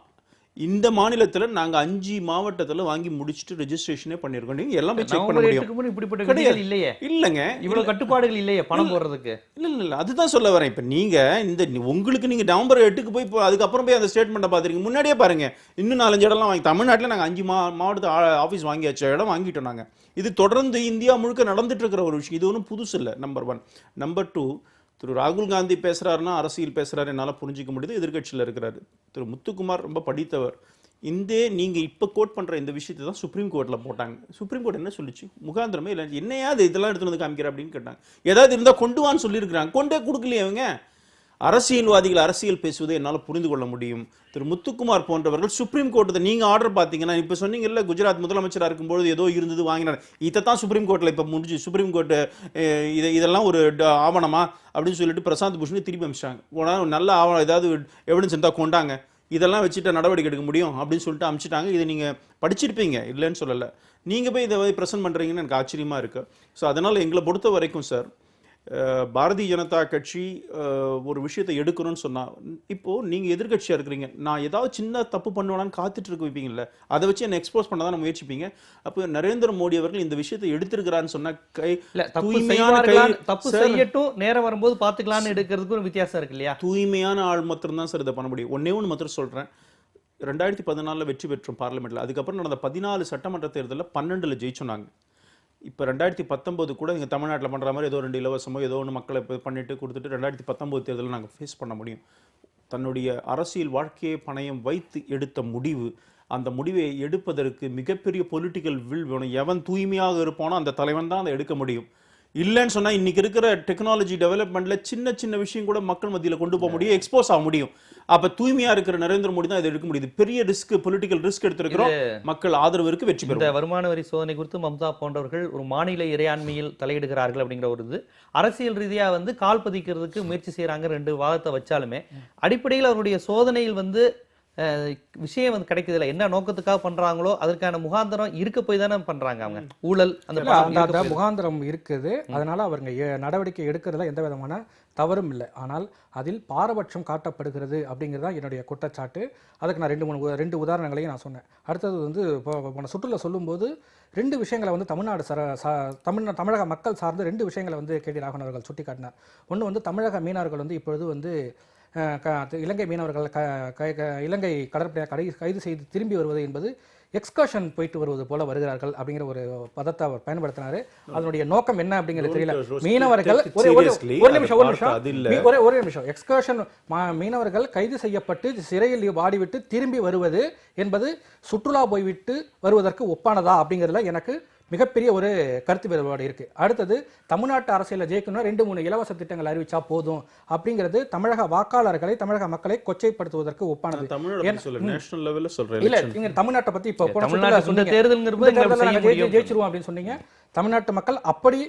இந்த மாநிலத்தில் நாங்கள் 5 மாவட்டத்தில் வாங்கி முடிச்சுட்டு ரெஜிஸ்ட்ரேஷனே பண்ணியிருக்கோம். நீங்கள் எல்லாமே செக் பண்ண முடியும். இப்படிப்பட்ட இல்லையே, இல்லைங்க, இவ்வளவு கட்டுப்பாடுகள் இல்லையே பணம் போடுறதுக்கு. இல்லை, அதுதான் சொல்ல வரேன். இப்போ நீங்கள் உங்களுக்கு நீங்கள் நவம்பர் 8க்கு போய் அதுக்கப்புறம் போய் அந்த ஸ்டேட்மெண்ட்டை பார்த்துருக்கீங்க. முன்னாடியே பாருங்க, இன்னும் 4-5 இடம்லாம் வாங்கி தமிழ்நாட்டில் நாங்கள் 5 மாவட்டத்து ஆஃபீஸ் வாங்கியாச்சு, இடம் வாங்கிட்டோம் நாங்கள். இது தொடர்ந்து இந்தியா முழுக்க நடந்துட்டு இருக்கிற ஒரு விஷயம். இது ஒன்றும் புதுசு இல்லை. நம்பர் 1. நம்பர் 2, திரு ராகுல் காந்தி பேசுகிறாருன்னா அரசியல் பேசுகிறாரு, என்னால் புரிஞ்சிக்க முடியுது. எதிர்கட்சியில் இருக்கிறாரு. திரு முத்துக்குமார் ரொம்ப படித்தவர். நீங்கள் இப்போ கோட் பண்ணுற இந்த விஷயத்தை தான் சுப்ரீம் கோர்ட்டில் போட்டாங்க. சுப்ரீம் கோர்ட் என்ன சொல்லிச்சு? முகாந்திரமே இல்லை, என்னையாவது இதெல்லாம் எடுத்துகிட்டு வந்து காமிக்கிற அப்படின்னு கேட்டாங்க. ஏதாவது இருந்தால் கொண்டு வான்னு சொல்லியிருக்கிறாங்க, கொண்டே கொடுக்கலையே அவங்க. அரசியல்வாதிகள் அரசியல் பேசுவதை என்னால் புரிந்து கொள்ள முடியும். திரு முத்துக்குமார் போன்றவர்கள் சுப்ரீம் கோர்ட்டை நீங்கள் ஆர்டர் பார்த்தீங்கன்னா, இப்போ சொன்னீங்கல்ல குஜராத் முதலமைச்சராக இருக்கும்போது ஏதோ இருந்தது வாங்கினார், இதை தான் சுப்ரீம் கோர்ட்டில் இப்போ முடிஞ்சு சுப்ரீம் கோர்ட்டு இதெல்லாம் ஒரு ஆவணமா அப்படின்னு சொல்லிட்டு பிரசாந்த் பூஷனை திருப்பி அமிச்சிட்டாங்க. நல்ல ஆவணம் ஏதாவது எவிடன்ஸ் இருந்தால் கொண்டாங்க, இதெல்லாம் வச்சுட்டு நடவடிக்கை எடுக்க முடியும் அப்படின்னு சொல்லிட்டு அமிச்சிட்டாங்க. இதை நீங்கள் படிச்சிருப்பீங்க, இல்லைன்னு சொல்லலை. நீங்கள் போய் இதை ப்ரெசென்ட் பண்ணுறீங்கன்னு எனக்கு ஆச்சரியமாக இருக்குது. ஸோ அதனால் எங்களை பொறுத்த வரைக்கும் சார், பாரதிய ஜனதா கட்சி ஒரு விஷயத்தை எடுக்கணும்னு சொன்னால், இப்போது நீங்கள் எதிர்கட்சியாக இருக்கிறீங்க, நான் ஏதாவது சின்ன தப்பு பண்ணுவேனான்னு காத்துட்டு இருக்க வைப்பீங்கல்ல, அதை வச்சு என்னை எக்ஸ்போஸ் பண்ண தான் முயற்சிப்பீங்க. அப்போ நரேந்திர மோடி அவர்கள் இந்த விஷயத்தை எடுத்திருக்கிறான்னு சொன்னால், தப்பு செய்யட்டும், நேரம் வரும்போது பார்த்துக்கலான்னு எடுக்கிறதுக்கு ஒரு வித்தியாசம் இருக்கு இல்லையா? தூய்மையான ஆள் மாத்திரம் சார் இதை பண்ண முடியும். ஒன்று மாத்திரம் சொல்கிறேன், 2014 வெற்றி பெற்றோம் பார்லிமெண்ட்டில். அதுக்கப்புறம் நடந்த 14 சட்டமன்ற தேர்தலில் 12 ஜெயிச்சோம் நாங்கள். இப்போ 2019 கூட இங்கே தமிழ்நாட்டில் பண்ணுற மாதிரி ஏதோ 2 இலவசமோ ஏதோ ஒன்று மக்களை பண்ணிட்டு கொடுத்துட்டு 2019 தேர்தலில் நாங்கள் ஃபேஸ் பண்ண முடியும். தன்னுடைய அரசியல் வாழ்க்கையை பணயம் வைத்து எடுத்த முடிவு, அந்த முடிவை எடுப்பதற்கு மிகப்பெரிய பொலிட்டிக்கல் வில் வேணும். எவன் தூய்மையாக இருப்பானோ அந்த தலைவன் தான் அதை எடுக்க முடியும். இல்லைன்னு சொன்னால் இன்றைக்கி இருக்கிற டெக்னாலஜி டெவலப்மெண்ட்டில் சின்ன சின்ன விஷயம் கூட மக்கள் மத்தியில் கொண்டு போக முடியும், எக்ஸ்போஸ் ஆக முடியும். அப்போ தூய்மையாக இருக்கிற நரேந்திர மோடி தான் இதை எடுக்க முடியுது. பெரிய ரிஸ்க், பொலிட்டிக்கல் ரிஸ்க் எடுத்திருக்கிறோம். மக்கள் ஆதரவு இருக்கு, வெற்றி பெறும். இந்த வருமான வரி சோதனை குறித்து மம்தா போன்றவர்கள் ஒரு மாநில இறையாண்மையில் தலையிடுகிறார்கள் அப்படிங்கிற ஒரு இது அரசியல் ரீதியாக வந்து கால் பதிக்கிறதுக்கு முயற்சி செய்கிறாங்க. 2 வாதத்தை வச்சாலுமே அடிப்படையில் அவருடைய சோதனையில் வந்து விஷயம் வந்து கிடைக்குதுல, என்ன நோக்கத்துக்காக பண்றாங்களோ அதற்கான முகாந்திரம் இருக்க போய் தானே பண்றாங்க அவங்க. ஊழல் அந்த முகாந்திரம் இருக்குது. அதனால அவங்க நடவடிக்கை எடுக்கிறதுல எந்த விதமான தவறும் இல்லை. ஆனால் அதில் பாரபட்சம் காட்டப்படுகிறது அப்படிங்கிறதா என்னுடைய குற்றச்சாட்டு. அதுக்கு நான் 2 உதாரணங்களையும் நான் சொன்னேன். அடுத்தது வந்து போன சுற்றுலா சொல்லும்போது 2 விஷயங்களை வந்து தமிழக மக்கள் சார்ந்து 2 விஷயங்களை வந்து கேடி ராகவன் அவர்கள் சுட்டி காட்டினார். ஒன்று வந்து தமிழக மீனவர்கள் வந்து இப்பொழுது வந்து இலங்கை மீனவர்கள் இலங்கை கடற்படையாக கைது செய்து திரும்பி வருவது என்பது எக்ஸ்கர்ஷன் போயிட்டு வருவது போல வருகிறார்கள் அப்படிங்கிற ஒரு பதத்தை அவர் பயன்படுத்தினாரு. அதனுடைய நோக்கம் என்ன அப்படிங்கிறது தெரியல. மீனவர்கள் ஒரு நிமிஷம் எக்ஸ்கர்ஷன் மீனவர்கள் கைது செய்யப்பட்டு சிறையில் வாடிவிட்டு திரும்பி வருவது என்பது சுற்றுலா போய்விட்டு வருவதற்கு ஒப்பானதா அப்படிங்கிறதுல எனக்கு மிகப்பெரிய ஒரு கருத்து வேறுபாடு இருக்கு. அடுத்தது தமிழ்நாட்டு அரசியல ஜெயிக்கணும் 2-3 இலவச திட்டங்கள் அறிவிச்சா போதும் அப்படிங்கிறது தமிழக வாக்காளர்களை தமிழக மக்களை கொச்சைப்படுத்துவதற்கு ஒப்பானது. இல்ல நீங்க தமிழ்நாட்டை பத்தி இப்ப ஜெயிச்சிருவோம் அப்படின்னு சொன்னீங்க. தமிழ்நாட்டு மக்கள் அப்படி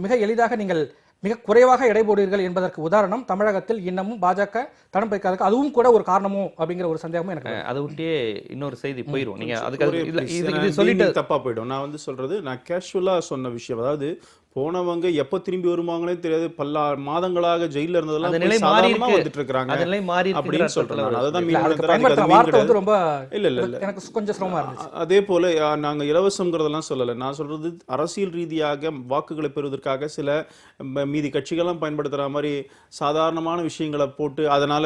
மிக எளிதாக நீங்கள் மிக குறைவாக எடை போடுவீர்கள் என்பதற்கு உதாரணம் தமிழகத்தில் இன்னமும் பாஜக தடம் வைக்காதக்கு அதுவும் கூட ஒரு காரணமோ அப்படிங்கிற ஒரு சந்தேகமும் எனக்கு. அதை விட்டே இன்னொரு செய்தி போயிடும். நீங்க அதுக்கு சொல்லிட்டு தப்பா போயிடும். நான் சொல்றது நான் கேஷுவலா சொன்ன விஷயம். அதாவது போனவங்க எப்ப திரும்பி வருவாங்களே தெரியாது, பல மாதங்களாக ஜெயில இருந்ததெல்லாம் வந்துட்டு இருக்காங்க அப்படின்னு சொல்றேன். எனக்கு கொஞ்சம் சிரமமா இருந்துச்சு. அதே போல நாங்க இலவசம்ங்கிறதெல்லாம் சொல்லல. நான் சொல்றது அரசியல் ரீதியாக வாக்குகளை பெறுவதற்காக சில மீதி கட்சிகள்லாம் பயன்படுத்துற மாதிரி சாதாரணமான விஷயங்களை போட்டு அதனால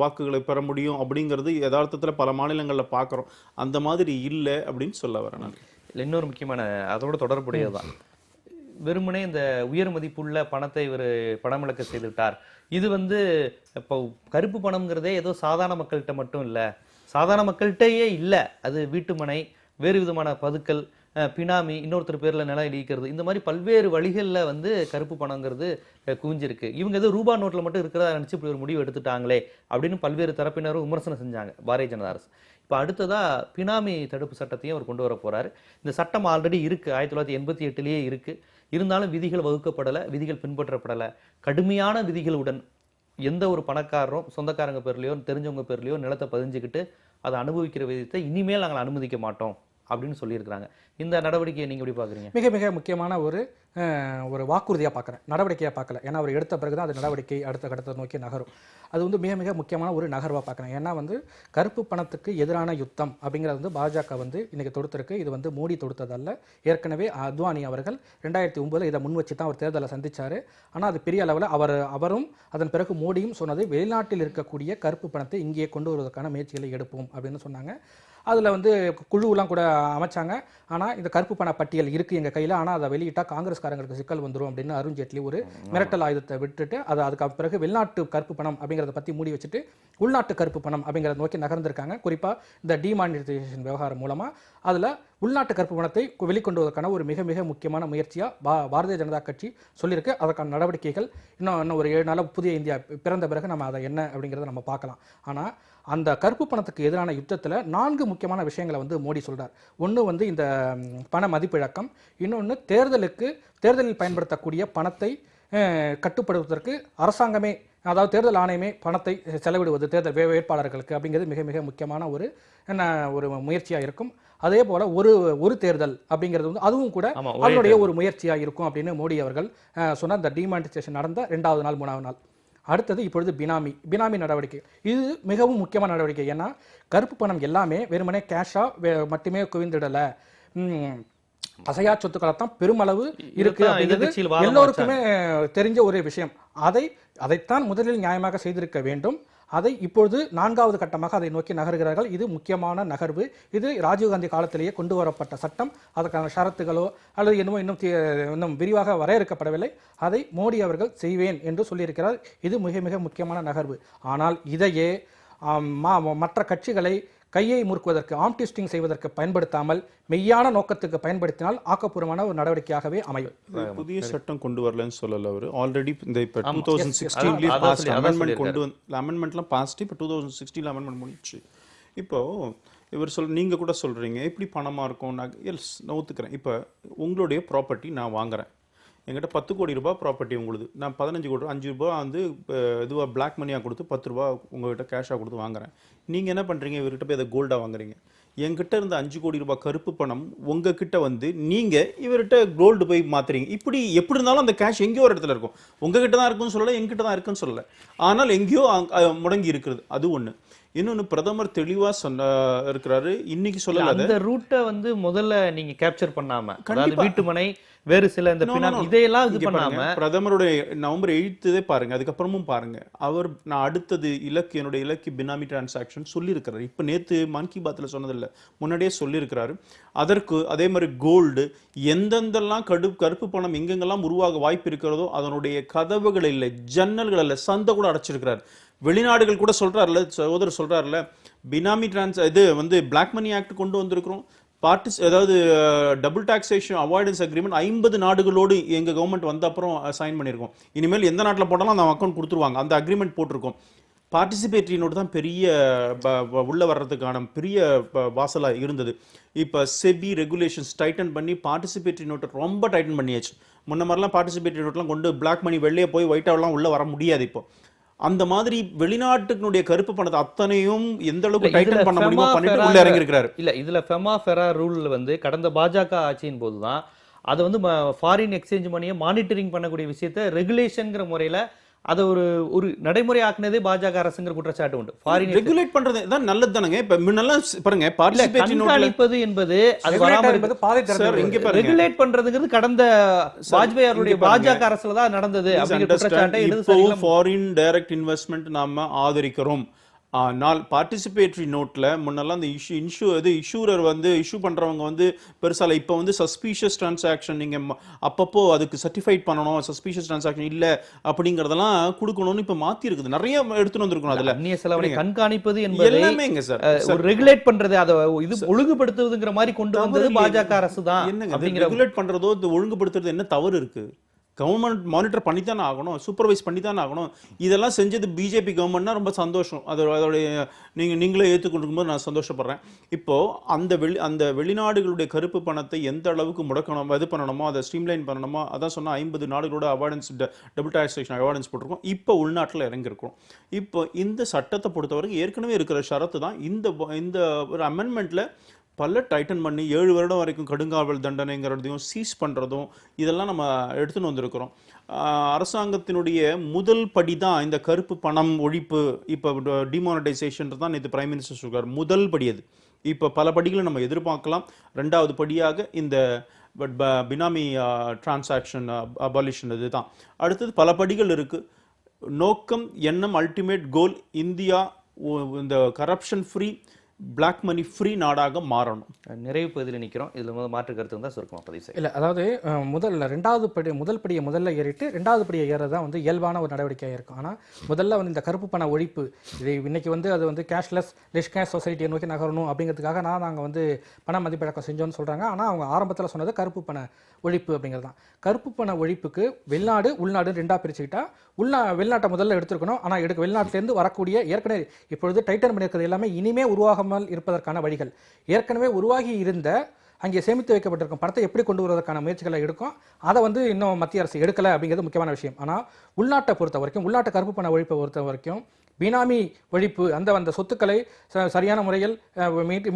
வாக்குகளை பெற முடியும் அப்படிங்கிறது யதார்த்தத்துல பல மாநிலங்கள்ல பாக்குறோம். அந்த மாதிரி இல்லை அப்படின்னு சொல்ல வரேன் நான். இன்னொரு முக்கியமான அதோட தொடர்புடையதான், வெறுமனே இந்த உயர் மதிப்புள்ள பணத்தை இவர் பணமிழக்க செய்துவிட்டார். இது இப்போ கருப்பு பணம்ங்கிறதே ஏதோ சாதாரண மக்கள்கிட்ட மட்டும் இல்லை, சாதாரண மக்கள்கிட்டயே இல்லை. அது வீட்டுமனை, வேறு விதமான பதுக்கல், பினாமி, இன்னொருத்தர் பேர்ல நிலம் இடிக்கிறது, இந்த மாதிரி பல்வேறு வழிகளில் கருப்பு பணங்கிறது குவிஞ்சிருக்கு. இவங்க ஏதோ ரூபா நோட்டில் மட்டும் இருக்கிறதா நினச்சி இப்படி ஒரு முடிவு எடுத்துட்டாங்களே அப்படின்னு பல்வேறு தரப்பினரும் விமர்சனம் செஞ்சாங்க பாரதிய ஜனதா அரசு. இப்போ அடுத்ததா பினாமி தடுப்பு சட்டத்தையும் அவர் கொண்டு வர போறாரு. இந்த சட்டம் ஆல்ரெடி இருக்கு, 1988 இருக்கு. இருந்தாலும் விதிகள் வகுக்கப்படலை, விதிகள் பின்பற்றப்படலை. கடுமையான விதிகளுடன் எந்த ஒரு பணக்காரரும் சொந்தக்காரங்க பேர்லையோ தெரிஞ்சவங்க பேர்லையோ நிலத்தை பதிஞ்சுக்கிட்டு அதை அனுபவிக்கிற விதத்தை இனிமேல் நாங்கள் அனுமதிக்க மாட்டோம் அப்படின்னு சொல்லியிருக்கிறாங்க. இந்த நடவடிக்கையை நீங்க எப்படி பாக்குறீங்க? மிக மிக முக்கியமான ஒரு வாக்குறுதியாக பார்க்குறேன், நடவடிக்கையாக பார்க்கல. ஏன்னா அவர் எடுத்த பிறகு தான் அது நடவடிக்கை அடுத்த கட்டத்தை நோக்கி நகரும். அது மிக மிக முக்கியமான ஒரு நகர்வாக பார்க்குறேன். ஏன்னா கருப்பு பணத்துக்கு எதிரான யுத்தம் அப்படிங்கிறது பாஜக இன்னைக்கு தொடுத்திருக்கு. இது மோடி தொடுத்ததல்ல. ஏற்கனவே அத்வானி அவர்கள் 2009 இதை முன் வச்சு தான் அவர் தேர்தலை சந்திச்சாரு. ஆனால் அது பெரிய அளவில் அவரும் அதன் பிறகு மோடியும் சொன்னது வெளிநாட்டில் இருக்கக்கூடிய கருப்பு பணத்தை இங்கே கொண்டு வருவதற்கான முயற்சிகளை எடுப்போம் அப்படின்னு சொன்னாங்க. அதில் குழுவெலாம் கூட அமைச்சாங்க. ஆனால் இந்த கருப்பு பண பட்டியல் இருக்குது எங்கள் கையில், ஆனால் அதை வெளியிட்டால் காங்கிரஸ்காரங்களுக்கு சிக்கல் வந்துடும் அப்படின்னு அருண் ஜேட்லி ஒரு மிரட்டல் ஆயுதத்தை விட்டுட்டு அதுக்கு பிறகு வெளிநாட்டு கருப்பு பணம் அப்படிங்கிறத பற்றி மூடி வச்சுட்டு உள்நாட்டு கருப்பு பணம் அப்படிங்கிறத நோக்கி நகர்ந்திருக்காங்க. குறிப்பாக இந்த டிமானிட்டைசேஷன் விவகாரம் மூலமாக அதில் உள்நாட்டு கருப்பு பணத்தை வெளிக்கொண்டு வருவதற்கான ஒரு மிக மிக முக்கியமான முயற்சியாக பாரதிய ஜனதா கட்சி சொல்லியிருக்கு. அதற்கான நடவடிக்கைகள் இன்னும் ஒரு 7 நாள் புதிய இந்தியா பிறந்த பிறகு நம்ம அதை என்ன அப்படிங்கிறத நம்ம பார்க்கலாம். ஆனால் அந்த கருப்பு பணத்துக்கு எதிரான யுத்தத்தில் 4 முக்கியமான விஷயங்களை மோடி சொல்கிறார். ஒன்று இந்த பண மதிப்பிழக்கம், இன்னொன்று தேர்தலில் பயன்படுத்தக்கூடிய பணத்தை கட்டுப்படுத்துவதற்கு அரசாங்கமே, அதாவது தேர்தல் ஆணையமே பணத்தை செலவிடுவது தேர்தல் வேட்பாளர்களுக்கு அப்படிங்கிறது மிக மிக முக்கியமான ஒரு முயற்சியாக இருக்கும். அதே போல ஒரு தேர்தல் அப்படிங்கிறது அதுவும் கூட அதனுடைய ஒரு முயற்சியாக இருக்கும் அப்படின்னு மோடி அவர்கள் சொன்ன இந்த டிமானிட்டைசேஷன் நடந்த 2வது நாள் 3வது நாள். அடுத்தது இப்பொழுது பினாமி நடவடிக்கை. இது மிகவும் முக்கியமான நடவடிக்கை. ஏன்னா கருப்பு பணம் எல்லாமே வெறுமனே கேஷாக மட்டுமே குவிந்துடலை, அசையா சொத்துக்களைத்தான் பெருமளவு இருக்கு அப்படிங்கிறது எல்லோருக்குமே தெரிஞ்ச ஒரு விஷயம். அதைத்தான் முதலில் நியாயமாக செய்திருக்க வேண்டும். அதை இப்பொழுது 4வது கட்டமாக அதை நோக்கி நகர்கிறார்கள். இது முக்கியமான நகர்வு. இது ராஜீவ்காந்தி காலத்திலேயே கொண்டு வரப்பட்ட சட்டம். அதற்கான ஷரத்துகளோ அல்லது இன்னும் விரிவாக வரையறுக்கப்படவில்லை. அதை மோடி அவர்கள் செய்வேன் என்று சொல்லியிருக்கிறார். இது மிக மிக முக்கியமான நகர்வு. ஆனால் இதையே மற்ற கட்சிகளை கையை முறுக்குவதற்கு, ஆம் ட்விஸ்டிங் செய்வதற்கு பயன்படுத்தாமல் மெய்யான நோக்கத்துக்கு பயன்படுத்தினால் ஆக்கப்பூர்வமான ஒரு நடவடிக்கையாக அமையும். புதிய சட்டம் கொண்டு வரலன்னு சொல்லல அவர். ஆல்ரெடி இந்த 2016 அமெண்ட்மெண்ட்லாம் பாஸ்ட். இப்போ 2016 அமெண்ட்மெண்ட் முடிச்சு. இப்போ இவர் நீங்க கூட சொல்றீங்க எப்படி பணமா இருக்கும். நான் ஒத்துக்கிறேன். இப்போ உங்களுடைய ப்ராப்பர்ட்டி நான் வாங்குறேன், என்கிட்ட 10 கோடி ரூபாய் ப்ராப்பர்ட்டி உங்களுக்கு, நான் 15 கோடி 5 ரூபாய் இதுவாக பிளாக் மணியாக கொடுத்து 10 ரூபா உங்கள்கிட்ட கேஷாக கொடுத்து வாங்குறேன். நீங்கள் என்ன பண்ணுறீங்க, இவர்கிட்ட போய் அதை கோல்டாக வாங்குறீங்க. என்கிட்ட இருந்த 5 கோடி ரூபாய் கருப்பு பணம் உங்ககிட்ட நீங்கள் இவர்கிட்ட கோல்டு போய் மாற்றுறீங்க. இப்படி எப்படி இருந்தாலும் அந்த கேஷ் எங்கேயோ ஒரு இடத்துல இருக்கும். உங்ககிட்ட தான் இருக்குன்னு சொல்லலை, எங்கிட்ட தான் இருக்குன்னு சொல்லலை, ஆனால் எங்கேயோ முடங்கி இருக்கிறது. அது ஒன்று. இன்னொன்னு பிரதமர் தெளிவா சொன்ன இருக்கிறாரு, இன்னைக்கு சொல்லல. அந்த ரூட்டை வந்து முதல்ல நீங்க கேப்சர் பண்ணாம, அதாவது கண்டிப்பா. வீட்டுமனை வேறு சில இந்த No, no, பினாமி no. இதையெல்லாம் இது இங்க பண்ணாம பாருங்க, பிரதமருடைய நவம்பர் 8 பாருங்க, அதுக்கப்புறமும் பாருங்க, அவர் நான் அடுத்தது இலக்கு என்னுடைய இலக்கு பினாமி டிரான்சாக்ஷன் சொல்லியிருக்கிறாரு. இப்ப நேத்து மன் கி பாத்ல சொன்னதில்ல, முன்னாடியே சொல்லியிருக்கிறாரு. அதற்கு அதே மாதிரி கோல்டு எந்தெந்தெல்லாம் கருப்பு பணம் எங்கெங்கெல்லாம் உருவாக வாய்ப்பு இருக்கிறதோ அதனுடைய கதவுகள் இல்லை, ஜன்னல்கள் இல்லை, சந்தை கூட அடைச்சிருக்கிறார். வெளிநாடுகள் கூட சொல்றாருல, சகோதரர் சொல்றாருல, பினாமி இது வந்து பிளாக் மணி ஆக்ட் கொண்டு வந்திருக்கிறோம், அதாவது டபுள் டாக்ஸேஷன் அவாய்டன்ஸ் அக்ரிமெண்ட் 50 நாடுகளோடு எங்க கவர்மெண்ட் வந்த அப்புறம் சைன் பண்ணியிருக்கோம். இனிமேல் எந்த நாட்டில் போட்டாலும் அந்த அக்கௌண்ட் கொடுத்துருவாங்க, அந்த அக்ரிமெண்ட் போட்டிருக்கோம். பார்ட்டிசிபேட்டரி நோட்டு தான் பெரிய உள்ள வர்றதுக்கான பெரிய வாசலா இருந்தது. இப்போ செபி ரெகுலேஷன்ஸ் டைட்டன் பண்ணி பார்ட்டிசிபேட்டரி நோட்டை ரொம்ப டைட்டன் பண்ணியாச்சு. முன்ன மாதிரிலாம் பார்ட்டிசிபேட்டரி நோட்லாம் கொண்டு பிளாக் மணி வெளியே போய் ஒயிட்டாவெல்லாம் உள்ள வர முடியாது. இப்போ அந்த மாதிரி வெளிநாட்டுடைய கருப்பு பணத்தை அத்தனையும் எந்த அளவுக்கு டைட்டன் பண்ண முடியுமோ பண்ணிட்டு உள்ள இறங்கி இருக்கிறாரு. இல்ல இதுல ஃபெமா ஃபெரா ரூல் வந்து கடந்த பாஜக ஆட்சியின் போதுதான் அதை வந்து ஃபாரின் எக்ஸ்சேஞ்ச் மணியை மானிட்டரிங் பண்ணக்கூடிய விஷயத்தை ரெகுலேஷன்ங்கிற முறையில அதை ஒரு நடைமுறை ஆக்குனதே பாஜக அரசுங்கிற குற்றச்சாட்டு உண்டு. ஃபாரின் ரெகுலேட் பண்றது தான் நல்லது தானங்க. இப்ப முன்னெல்லாம் பாருங்க, பார்ட்டிசிபேட்டரி நோட்ல கண்காணிப்பது என்பது அது வராம என்பது பாதை சார் இங்க பாருங்க, ரெகுலேட் பண்றதுங்கிறது கடந்த வாஜ்பாய் அவருடைய பாஜக அரசுல தான் நடந்தது அப்படிங்கிற குற்றச்சாட்டை இப்போ ஃபாரின் டைரக்ட் இன்வெஸ்ட்மெண்ட் நாம ஆதரிக்கிறோம். ஆனால் பார்ட்டிசிபேட்டரி நோட்ல முன்னெல்லாம் அந்த இஷ்யூரர் வந்து இஷ்யூ பண்றவங்க வந்து பெருசால இப்போ வந்து சஸ்பீஷியஸ் டிரான்சாக்ஷன் நீங்க அப்பப்போ அதுக்கு சர்டிஃபைட் பண்ணணும், சஸ்பீஷியஸ் டிரான்சாக்ஷன் இல்ல அப்படிங்கறதெல்லாம் கொடுக்கணும்னு இப்ப மாத்தி இருக்குது, நிறைய எடுத்துட்டு வந்திருக்கணும். அதுல அந்நிய செலவனை கண்காணிப்பது என்பது எல்லாமேங்க சார், ஒரு ரெகுலேட் பண்றது, அதை இது ஒழுங்குபடுத்துவதுங்கிற மாதிரி கொண்டு வந்தது பாஜக அரசு தான். என்னங்க ரெகுலேட் பண்றதோ ஒழுங்குபடுத்துறது என்ன தவறு இருக்கு? கவர்மெண்ட் மானிட்டர் பண்ணித்தானே ஆகணும், சூப்பர்வைஸ் பண்ணித்தானே ஆகணும். இதெல்லாம் செஞ்சது பிஜேபி கவர்மெண்ட்னா ரொம்ப சந்தோஷம். அதோடைய நீங்களே ஏற்றுக்கொண்டிருக்கும்போது நான் சந்தோஷப்படுறேன். இப்போ அந்த வெளிநாடுகளுடைய கருப்பு பணத்தை எந்த அளவுக்கு முடக்கணும், இது பண்ணணுமோ, அதை ஸ்ட்ரீம்லைன் பண்ணணுமோ, அதான் சொன்னால் 50 நாடுகளோட அவார்டன்ஸ் டபுள் டாக்ஸேஷன் அவார்டன்ஸ் போட்டிருக்கோம். இப்போ உள்நாட்டில் இறங்கியிருக்கோம். இப்போ இந்த சட்டத்தை பொறுத்தவரைக்கும் ஏற்கனவே இருக்கிற ஷரத்து தான் இந்த ஒரு அமெண்ட்மெண்ட்டில் பல டைட்டன் பண்ணி 7 வருடம் வரைக்கும் கடுங்காவல் தண்டனைங்கிறதையும் சீஸ் பண்ணுறதும் இதெல்லாம் நம்ம எடுத்துன்னு வந்திருக்கிறோம். அரசாங்கத்தினுடைய முதல் படி தான் இந்த கருப்பு பணம் ஒழிப்பு. இப்போ டிமானிட்டைசேஷன் தான் நேற்று பிரைம் மினிஸ்டர் சொல்கிறார், முதல் படி அது. இப்போ பல படிகளை நம்ம எதிர்பார்க்கலாம். 2வது படியாக இந்த பினாமி டிரான்சாக்ஷன் அபாலிஷன் இதுதான். அடுத்தது பல படிகள் இருக்குது. நோக்கம், எண்ணம், அல்டிமேட் கோல் இந்தியா இந்த corruption free, black money free நாடாக மாறணும். நிறைவு பகுதியில் நிற்கிறோம். இதில் மாற்று கருத்து தான் சுருக்கமாக பதிவு செய்யும். இல்லை, அதாவது முதல் படியை முதல்ல ஏறிட்டு 2வது படியை ஏறது தான் வந்து இயல்பான ஒரு நடவடிக்கையாக இருக்கும். ஆனால் முதல்ல வந்து இந்த கருப்பு பண ஒழிப்பு, இது இன்னைக்கு வந்து அது வந்து கேஷ்லெஸ் லெஸ் கேஷ் சொசைட்டியை நோக்கி நகரணும் அப்படிங்கிறதுக்காக நாங்கள் வந்து பண மதிப்பிழக்கம் செஞ்சோன்னு சொல்கிறாங்க. ஆனால் அவங்க ஆரம்பத்தில் சொன்னது கருப்பு பண ஒழிப்பு அப்படிங்கிறது தான். கருப்பு பண ஒழிப்புக்கு வெளிநாடு உள்நாடு 2ஆக பிரிச்சுக்கிட்டா, வெளிநாட்டை முதல்ல எடுத்துருக்கணும். ஆனால் வெளிநாட்டிலேருந்து வரக்கூடிய ஏற்கனவே இப்பொழுது டைட்டன் பண்ணியிருக்கிறது எல்லாமே இனிமே உருவாகாமல் இருப்பதற்கான வழிகள். ஏற்கனவே உருவாகி இருந்த அங்கே சேமித்து வைக்கப்பட்டிருக்கும் பணத்தை எப்படி கொண்டு வருவதற்கான முயற்சிகளை எடுக்கும். அதை வந்து இன்னும் மத்திய அரசு எடுக்கலை அப்படிங்கிறது முக்கியமான விஷயம். ஆனால் உள்நாட்டை பொறுத்த வரைக்கும், உள்நாட்டு கருப்பு பண ஒழிப்பை பொறுத்த வரைக்கும் பினாமி ஒழிப்பு, அந்த சொத்துக்களை சரியான முறையில்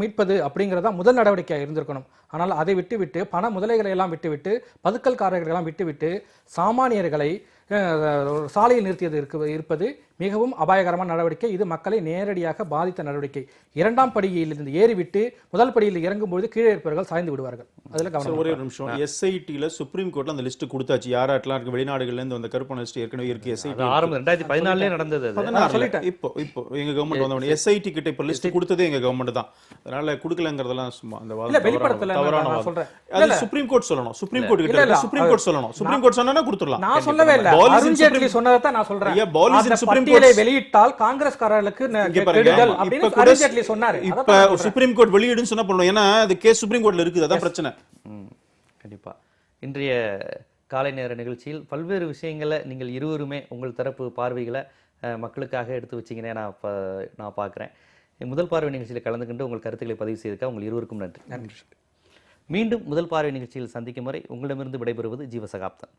மீட்பது அப்படிங்கிறதா முதல் நடவடிக்கையாக இருந்திருக்கணும். ஆனால் அதை விட்டுவிட்டு பண முதலைகளை எல்லாம் விட்டுவிட்டு பதுக்கல்காரர்களை எல்லாம் விட்டுவிட்டு சாமானியர்களை சாலையில் நிறுத்தியது இருப்பது மிகவும் அபாயகரமான நடவடிக்கை. இது மக்களை நேரடியாக பாதித்த நடவடிக்கை. 2ஆம் படியிலிருந்து ஏறிவிட்டு முதல் படியில் இறங்கும்போது கீழே இருப்பவர்கள் சாய்ந்து விடுவார்கள். அதில் கவனம். ஒரே ஒரு நிமிஷம், எஸ்ஐடியில் சுப்ரீம் கோர்ட்ல அந்த லிஸ்ட் கொடுத்தாச்சு, யாரெல்லாம் இருக்கு வெளிநாடுகள்ல இருந்து அந்த கருப்பு லிஸ்ட் ஏற்கனவே இருக்கு. எஸ்ஐடி ஆரம்பம் 2014 நடந்தது. இப்போ எங்க கவர்மெண்ட் வந்தவங்க எஸ்ஐடி கிட்ட இப்ப லிஸ்ட் கொடுத்ததே எங்க கவர்மெண்ட் தான். அதனால கொடுக்கலங்கிறதெல்லாம் சும்மா அந்த தவறான வாதம். அது சுப்ரீம் கோர்ட் சொல்லணும். சுப்ரீம் கோர்ட் கிட்ட சுப்ரீம் கோர்ட் சொல்லணும். சுப்ரீம் கோர்ட் சொன்னா கொடுத்துடலாம். நான் சொல்லவே இல்ல, அருண் ஜேட்லி சொன்னதை நான் சொல்றேன். பட்டியலை வெளியிட்டால் காங்கிரஸ்காரர்களுக்கு கெடுதல் அப்படின்னு அருண் ஜேட்லி சொன்னாரு. இப்ப சுப்ரீம் கோர்ட் வெளியிடுன்னு சொன்னா பண்ணணும். ஏன்னா அது கேஸ் சுப்ரீம் கோர்ட்ல இருக்குது, அதான் பிரச்சனை. கண்டிப்பா. இன்றைய காலை நேர நிகழ்ச்சியில் பல்வேறு விஷயங்களை நீங்கள் இருவருமே உங்கள் தரப்பு பார்வைகளை மக்களுக்காக எடுத்து வச்சிங்கன்னே நான் பார்க்குறேன். முதல் பார்வை நிகழ்ச்சியில் கலந்துக்கிட்டு உங்கள் கருத்துக்களை பதிவு செய்திருக்க உங்கள் இருவருக்கும் நன்றி. மீண்டும் முதல் பார்வை நிகழ்ச்சியில் சந்திக்கும் வரை உங்களிடமிருந்து விடைபெறுவது ஜீவசகாப்தன்.